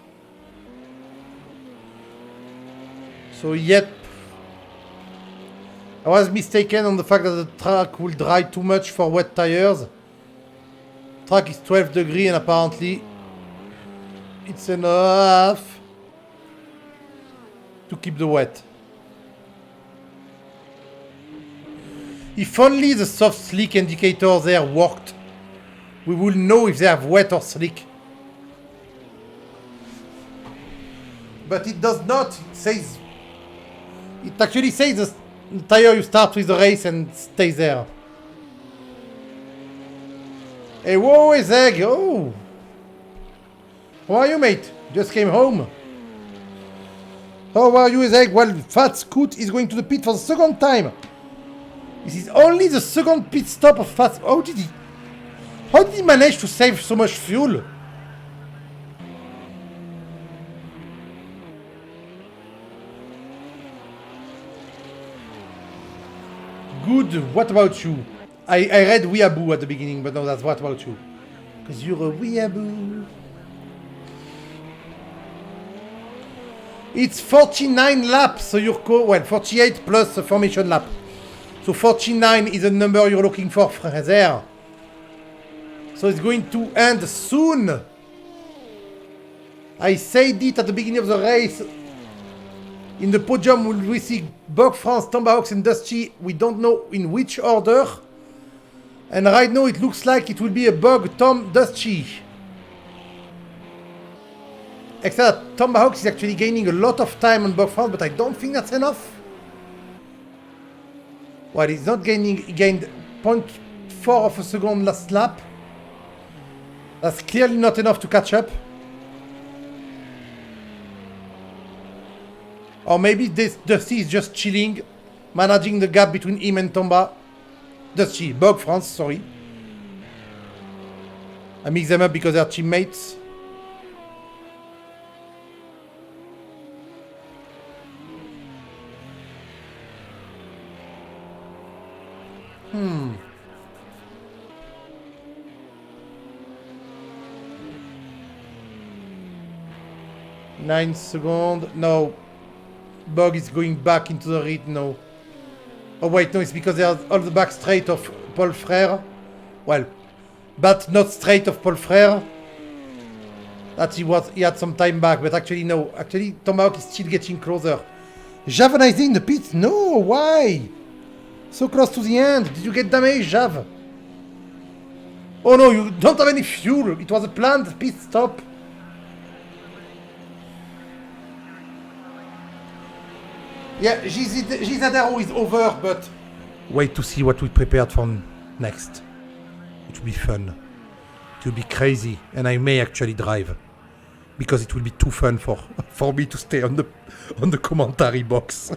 So yep. I was mistaken on the fact that the track will dry too much for wet tires. Track is 12 degrees and apparently it's enough to keep the wet. If only the soft slick indicator there worked, we will know if they have wet or slick. But it does not. It says, it actually says the tire you start with the race and stay there. Hey, whoa, Ezeg. Oh. How are you, mate? Just came home. How are you, Ezeg? Well, Fat Scoot is going to the pit for the second time. This is only the second pit stop of Fat. How did he manage to save so much fuel? Good. What about you? I read weeaboo at the beginning, but no, that's what about you? Because you're a weeaboo. It's 49 laps, so you're well, 48 plus a formation lap. So 49 is the number you're looking for, Fraser. So it's going to end soon. I said it at the beginning of the race. In the podium, will we see Bug, France, Tomahawks and Dusty? We don't know in which order. And right now it looks like it will be a Bug, Tom, Dusty. Except that Tomahawks is actually gaining a lot of time on Bug France, but I don't think that's enough. Well, he's not gaining, he gained 0.4 of a second last lap. That's clearly not enough to catch up. Or maybe this Dusty is just chilling, managing the gap between him and Tomba. Dusty, Bug France, sorry. I mix them up because they're teammates. Nine seconds. No. Bug is going back into the lead now. Oh wait, no, it's because they are all the back straight of Paul Frère. Well, but not straight of Paul Frère. That he had some time back, but actually no. Actually, Tomahawk is still getting closer. Javanizing the pits? No, why? So close to the end. Did you get damaged, Jav? Oh no, you don't have any fuel. It was a planned pit stop. Yeah, GZRO is over, but wait to see what we prepared for next. It will be fun. It will be crazy, and I may actually drive. Because it will be too fun for me to stay on the commentary box.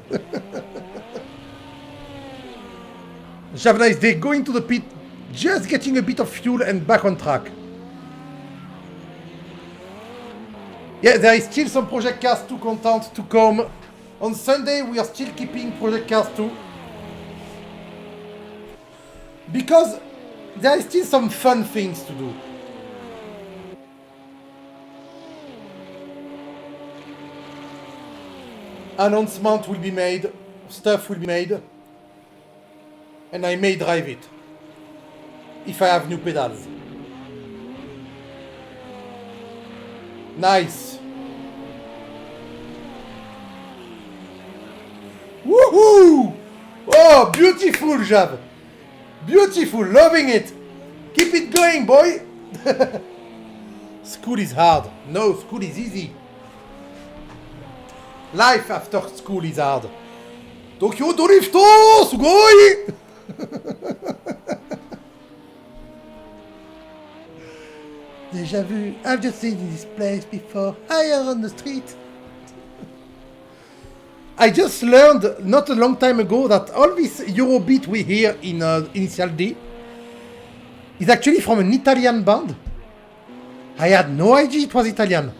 Javna is there going to the pit, just getting a bit of fuel and back on track. Yeah, there is still some Project Cars 2 content to come. On Sunday, we are still keeping Project Cars 2. Because there is still some fun things to do. Announcement will be made, stuff will be made, and I may drive it. If I have new pedals. Nice. Woohoo! Oh, beautiful, Jav. Beautiful, loving it. Keep it going, boy. School is hard. No, school is easy. Life after school is hard. Tokyo Drifto, sugoi! Déjà vu, I've just seen this place before, higher on the street. I just learned not a long time ago that all this Eurobeat we hear in Initial D is actually from an Italian band. I had no idea it was Italian.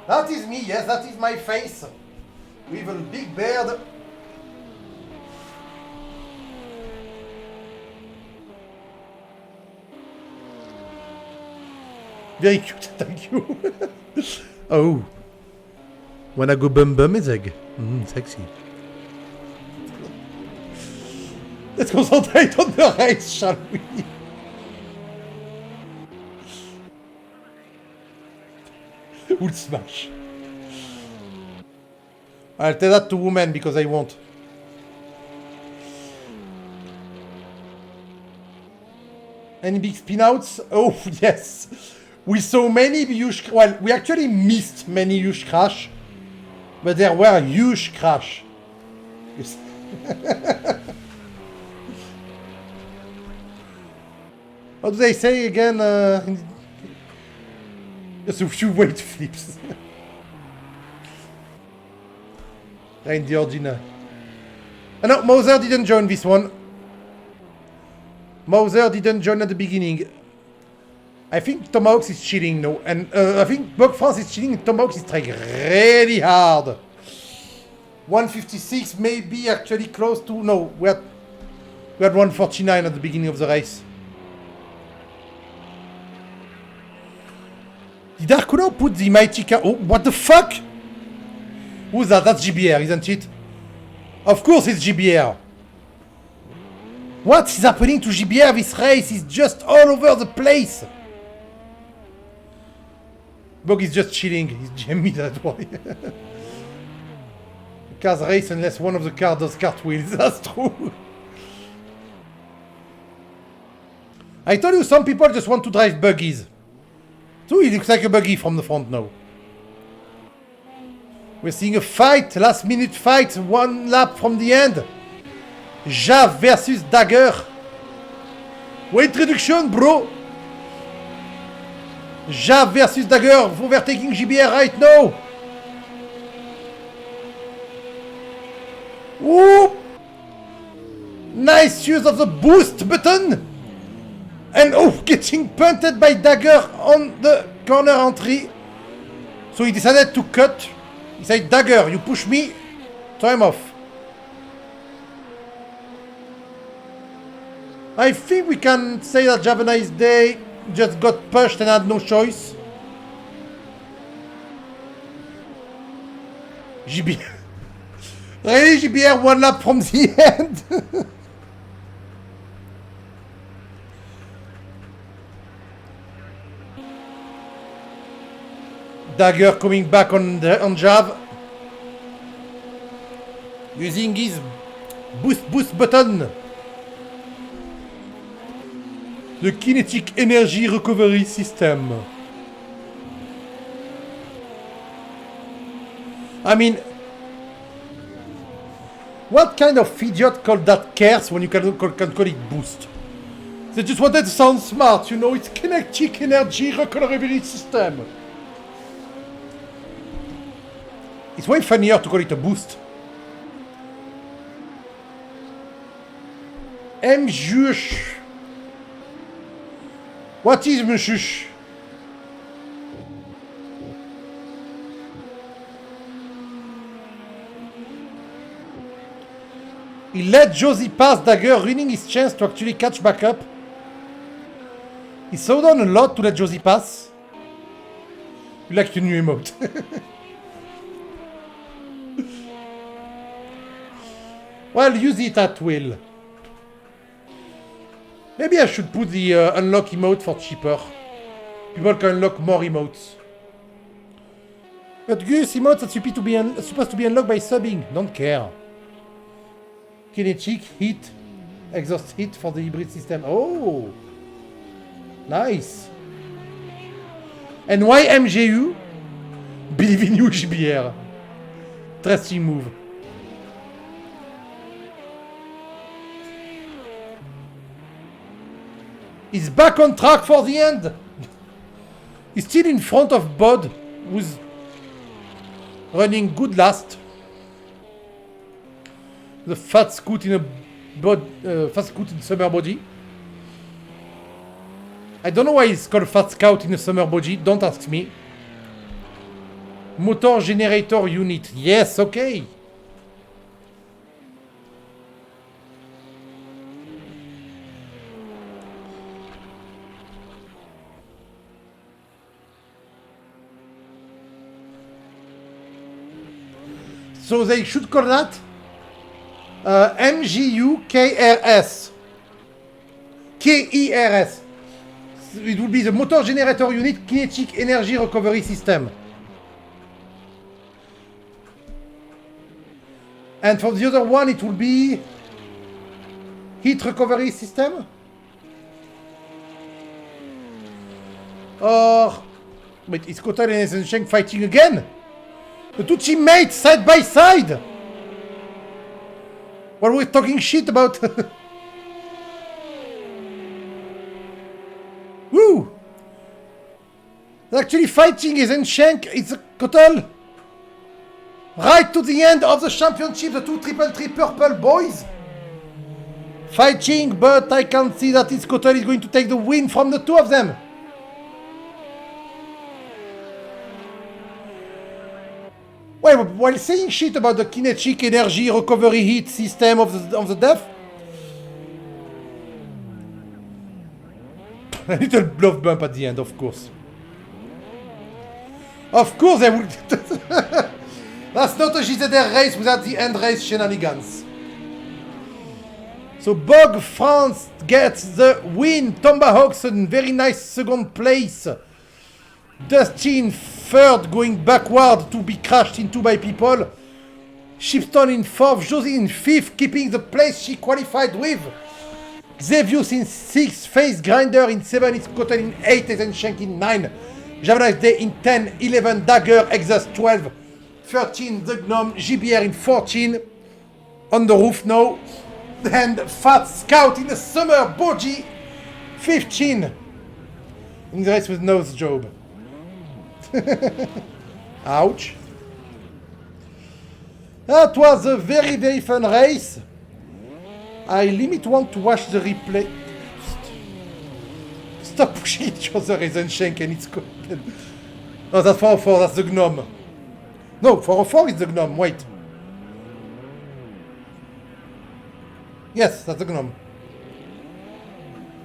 That is me, yes, that is my face. With a big beard. Very cute, thank you. Oh. Wanna go bum bum, Ezeg? Sexy. Let's concentrate on the race, shall we? Would smash. I'll tell that to women because I won't. Any big spinouts? Oh, yes. We saw many huge... Well, we actually missed many huge crash. But there were huge crash. Yes. How do they say again? Just a few weight flips. Reindeer dinner. No, Mauser didn't join this one. Mauser didn't join at the beginning. I think Tomahawks is cheating now. And I think Bug France is cheating and Tomahawks is trying really hard. 156 may be actually close to... No, we had 149 at the beginning of the race. Did Arcuno put the mighty car... Oh, what the fuck? Who's that? That's GBR, isn't it? Of course it's GBR. What is happening to GBR this race? It's just all over the place. Bog is just chilling. He's jamming that way. Cars race unless one of the cars does cartwheels. That's true. I told you some people just want to drive buggies. So he looks like a buggy from the front now. We're seeing a fight, last minute fight, one lap from the end. Jav versus Dagger. Weight reduction, bro. Jav versus Dagger, overtaking GBR right now. Whoop! Nice use of the boost button. And oh, getting punted by Dagger on the corner entry. So he decided to cut. He said, Dagger, you push me, time off. I think we can say that Javanese Day just got pushed and had no choice. GBR. Really, GBR one lap from the end. Dagger coming back on Jav. Using his boost button. The kinetic energy recovery system. I mean, what kind of idiot called that cares when you can call it boost? They just wanted to sound smart, you know, it's kinetic energy recovery system. It's way funnier to call it a boost. Mjush. What is Mjush? He let Josie pass Dagger, ruining his chance to actually catch back up. He slowed down a lot to let Josie pass. You like your new emote. Well, use it at will. Maybe I should put the unlock emote for cheaper. People can unlock more emotes. But Gus, emotes are supposed to be unlocked by subbing. Don't care. Kinetic, heat, exhaust heat for the hybrid system. Oh! Nice. And why MGU? Believe in you, GBR. Interesting move. He's back on track for the end. He's still in front of Bod, who's running good last. The fat scoot in summer body. I don't know why it's called Fat Scout in a summer body. Don't ask me. Motor generator unit. Yes, okay. So they should call that MGU KRS. KERS. It would be the Motor Generator Unit Kinetic Energy Recovery System. And for the other one, it will be heat recovery system? Or... Wait, is Kotal and Eisenschenk fighting again? The two teammates side by side! While we're talking shit about... Woo! They're actually fighting Eisenschenk, it's Kotal! Right to the end of the championship, the two triple purple boys! Fighting, but I can see that it's Kotal is going to take the win from the two of them! Well, while saying shit about the kinetic energy recovery heat system of the death, a little bluff bump at the end, of course. Of course, they would. That's not a GZR race without the end race shenanigans. So Bog France gets the win. Tomahawks in very nice second place. Dustin third, going backward to be crashed into by people. Shipston in fourth, Josie in fifth, keeping the place she qualified with. Xavius in sixth, Face Grinder in seven, it's Kotal in eight, Eisenschenk in nine. Javana's Day in 10, 11, Dagger, Exhaust 12, 13, The Gnome, GBR in 14, on the roof now. And Fat Scout in the summer, Boji, 15. In the race with nose job. Ouch. That was a very, very fun race. I limit want to watch the replay. Stop pushing each other, Eisenschenk, and it's good. No, that's 404, that's the Gnome. No, 404 is the Gnome, wait. Yes, that's the Gnome.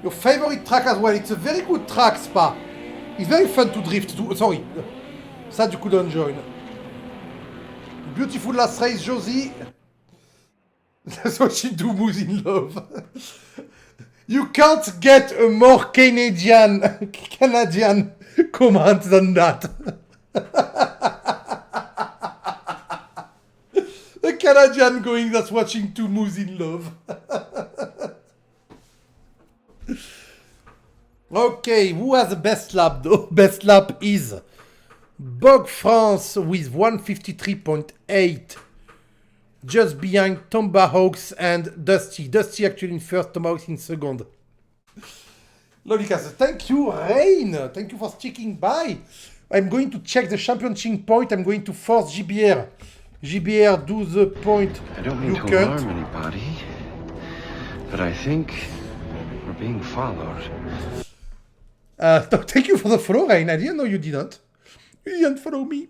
Your favorite track as well, it's a very good track, Spa. It's very fun to drift to. Sorry. Sad you couldn't join. Beautiful last race, Josie. That's what she do, moves in love. You can't get a more Canadian comment than that. A Canadian going that's watching two moves in love. Okay, who has the best lap though? Best lap is Bog France with 153.8. Just behind Tomahawks and Dusty. Dusty actually in first, Tomahawks in second. Lolikas, thank you, Rain. Thank you for sticking by. I'm going to check the championship point. I'm going to force GBR. GBR, do the point.
I don't mean to alarm anybody, but I think we're being followed.
Thank you for the follow, Rain. I didn't know you didn't. You didn't follow me.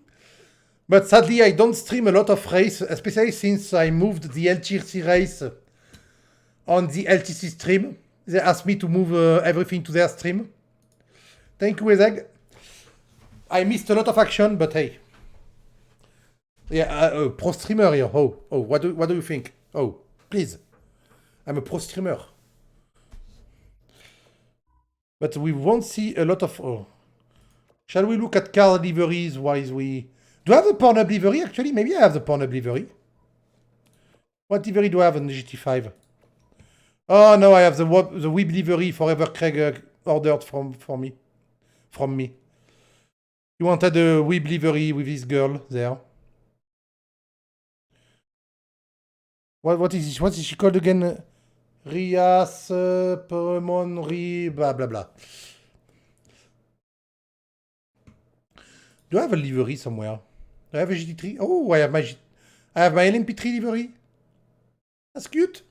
But sadly, I don't stream a lot of race, especially since I moved the LTC race on the LTC stream. They asked me to move everything to their stream. Thank you, Ezeg. I missed a lot of action, but hey. Yeah, pro streamer here. Oh, what do you think? Oh, please. I'm a pro streamer. But we won't see a lot of... Oh. Shall we look at car liveries while we... Do I have the Pornhub livery, actually? Maybe I have the Pornhub livery. What livery do I have on the GT5? Oh, no, I have the Weeb livery Forever Craig ordered from me. You wanted a Weeb livery with this girl there. What is this? What is she called again? Rias, Peremon, blah, blah, blah. Do I have a livery somewhere? Do I have a GT3? Oh, I have my LMP3 livery. That's cute.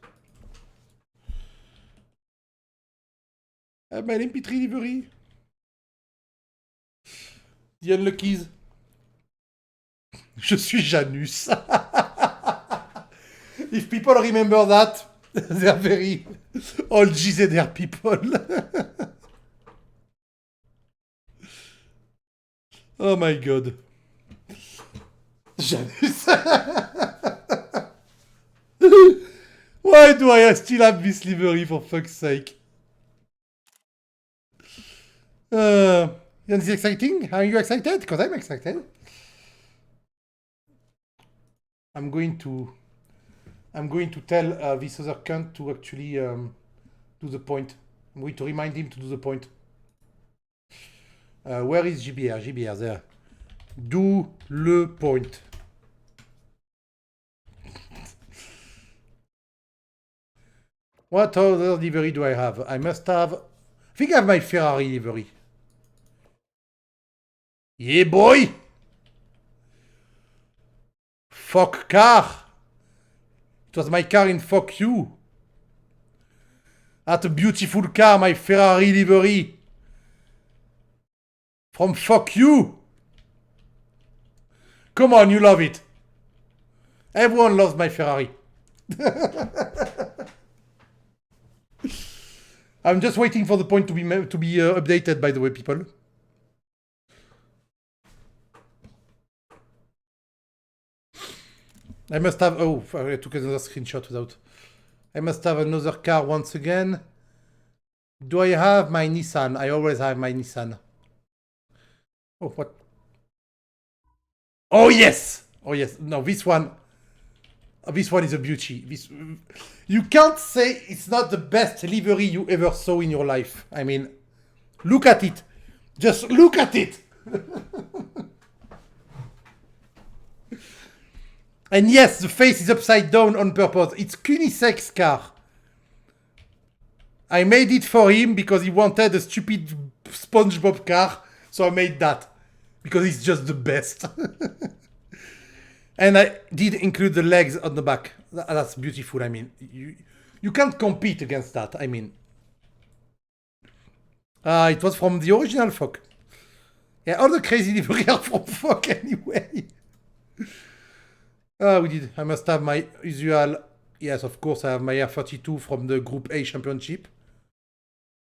I have my LMP3 livery. The Unluckies. Je suis Janus. If people remember that, they're very old GZR people. Oh my god. Janus. Why do I still have this livery, for fuck's sake? Isn't this exciting? Are you excited? Because I'm excited. I'm going to I'm going to tell this other cunt to actually do the point. I'm going to remind him to do the point. Where is GBR? GBR, there. Do le point. What other livery do I have? I must have... I think I have my Ferrari livery. Yeah, boy! Fuck car! It was my car in fuck you. That's a beautiful car, my Ferrari livery. From fuck you. Come on, you love it. Everyone loves my Ferrari. I'm just waiting for the point to be updated, by the way, people. I must have... Oh, I took another screenshot without... I must have another car once again. Do I have my Nissan? I always have my Nissan. Oh, what? Oh, yes! Oh, yes. No, this one... This one is a beauty. This... You can't say it's not the best livery you ever saw in your life. I mean, look at it. Just look at it. And yes, the face is upside down on purpose. It's Kunisek's car. I made it for him because he wanted a stupid SpongeBob car. So I made that. Because it's just the best. And I did include the legs on the back. That's beautiful. I mean, you can't compete against that. I mean, it was from the original Fock. Yeah, all the crazy livery are from Fock anyway. We did. I must have my usual. Yes, of course, I have my R32 from the Group A Championship.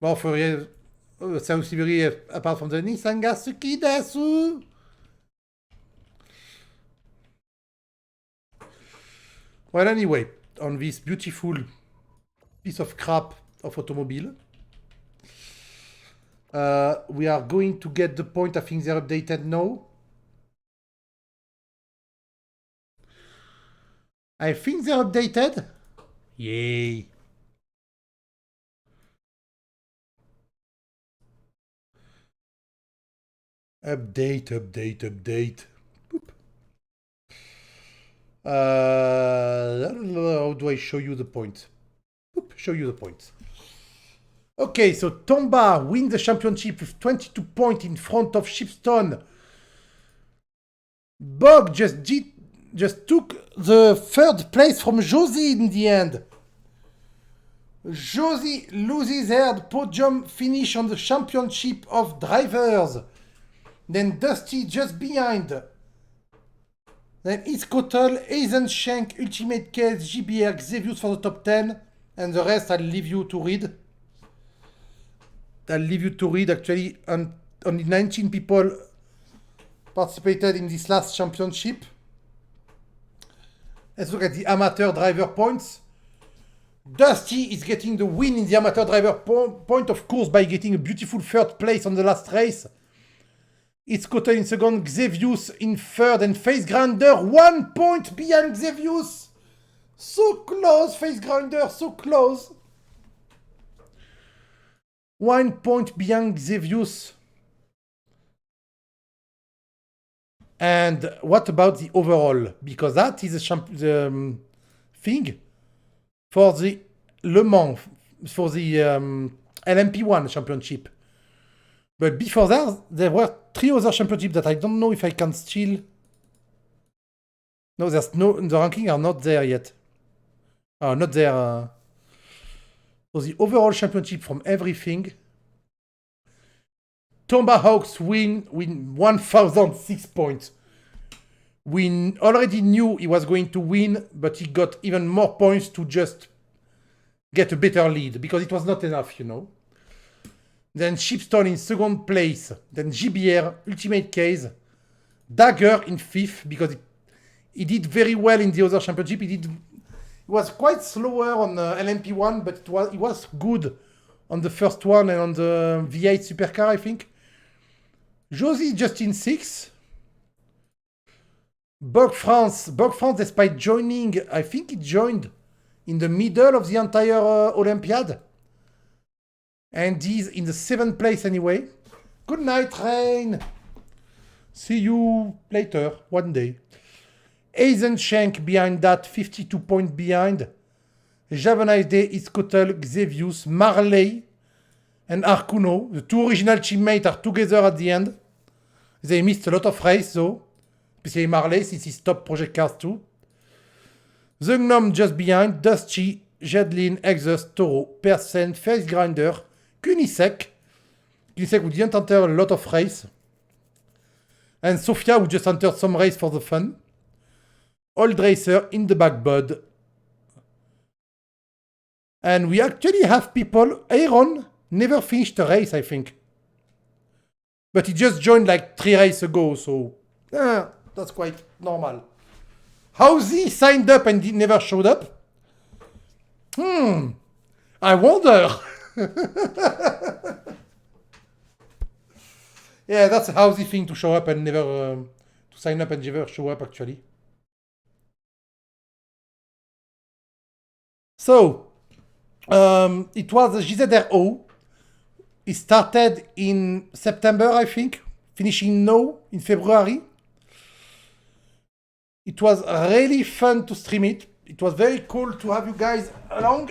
Bon, for South Livery, apart from the Nissan Gasuki Dasu. Well, anyway, on this beautiful piece of crap of automobile, we are going to get the point. I think they're updated now. I think they're updated. Yay. Update. Boop. How do I show you the point? Boop, show you the point. Okay, so Tomba wins the championship with 22 points in front of Shipstone. Bog just took the third place from Josie in the end. Josie loses her podium finish on the championship of drivers. Then Dusty just behind. Then it's Kotel, Eisenschenk, Ultimate Case, GBR, Xevious for the top 10. And the rest I'll leave you to read. Actually, only 19 people participated in this last championship. Let's look at the amateur driver points. Dusty is getting the win in the amateur driver point, of course, by getting a beautiful third place on the last race. It's Kotel in second, Xevious in third, and Face Grinder 1 point behind Xevious. So close, Face Grinder, so close. 1 point behind Xevious. And what about the overall? Because that is the thing for the Le Mans, for the LMP1 championship. But before that, there were 3 other championships that I don't know if I can still... No, there's no... The ranking are not there yet. Oh, not there. So the overall championship from everything... Tomahawks win 1,006 points. We already knew he was going to win, but he got even more points to just get a better lead, because it was not enough, you know. Then Shipstone in second place. Then GBR, Ultimate Case. Dagger in fifth, because he did very well in the other championship. He was quite slower on LMP1, but he was good on the first one and on the V8 supercar, I think. Josie just in 6th. Bug France, despite joining, I think he joined in the middle of the entire Olympiad. And he's in the 7th place anyway. Good night, Rain. See you later, one day. Eisenschenk behind that, 52 points behind. Javanese Day, Iskotel, Xevious, Marley, and Arcuno. The two original teammates are together at the end. They missed a lot of race though. Especially Marley, since he's top project cars too. The Gnome just behind, Dusty, Jedlin, Exhaust, Toro, Persen, Face Grinder, Kunisek. Kunisek who didn't enter a lot of race. And Sofia who just entered some race for the fun. Old Racer in the back, bud. And we actually have people. Aaron never finished a race, I think. But he just joined like 3 races ago, so that's quite normal. Howsy signed up and he never showed up? I wonder. Yeah, that's a Howsy thing to show up and never... to sign up and never show up, actually. So, it was a GZRO. It started in September, I think, finishing now in February. It was really fun to stream it. It was very cool to have you guys along.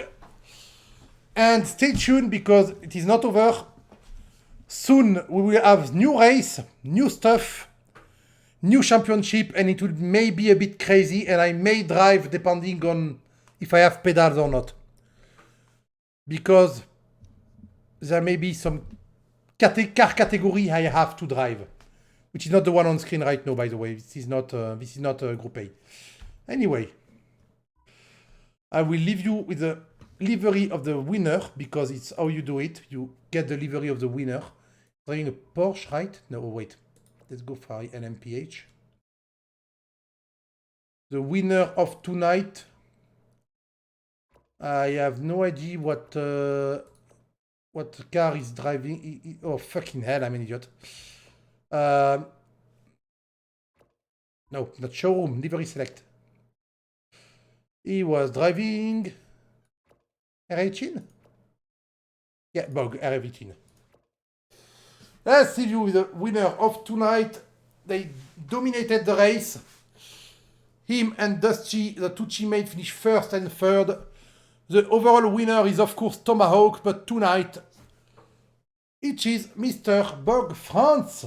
And stay tuned because it is not over. Soon we will have new race, new stuff, new championship, and it will may be a bit crazy, and I may drive depending on if I have pedals or not. Because there may be some car category I have to drive, which is not the one on screen right now, by the way. This is not Group A. Anyway, I will leave you with the livery of the winner because it's how you do it. You get the livery of the winner. Driving a Porsche, right? No, wait. Let's go for LMPH. The winner of tonight. I have no idea what car is driving. Oh, fucking hell, I'm an idiot. No, not showroom, livery select. He was driving R18? Yeah, Bug, R18. Let's see you with the winner of tonight. They dominated the race. Him and Dusty, the two teammates, finished first and third. The overall winner is, of course, Tomahawk, but tonight, it is Mr. Bug France.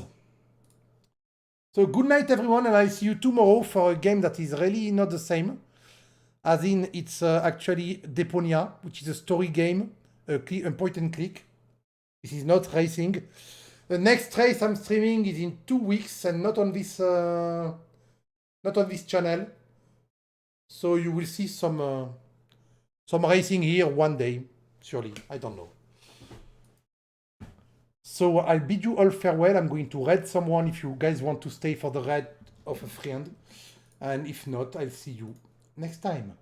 So good night, everyone, and I'll see you tomorrow for a game that is really not the same. As in, it's actually Deponia, which is a story game, a point and click. This is not racing. The next race I'm streaming is in 2 weeks, and not on this channel. So you will see some racing here one day, surely. I don't know. So I'll bid you all farewell. I'm going to raid someone if you guys want to stay for the raid of a friend. And if not, I'll see you next time.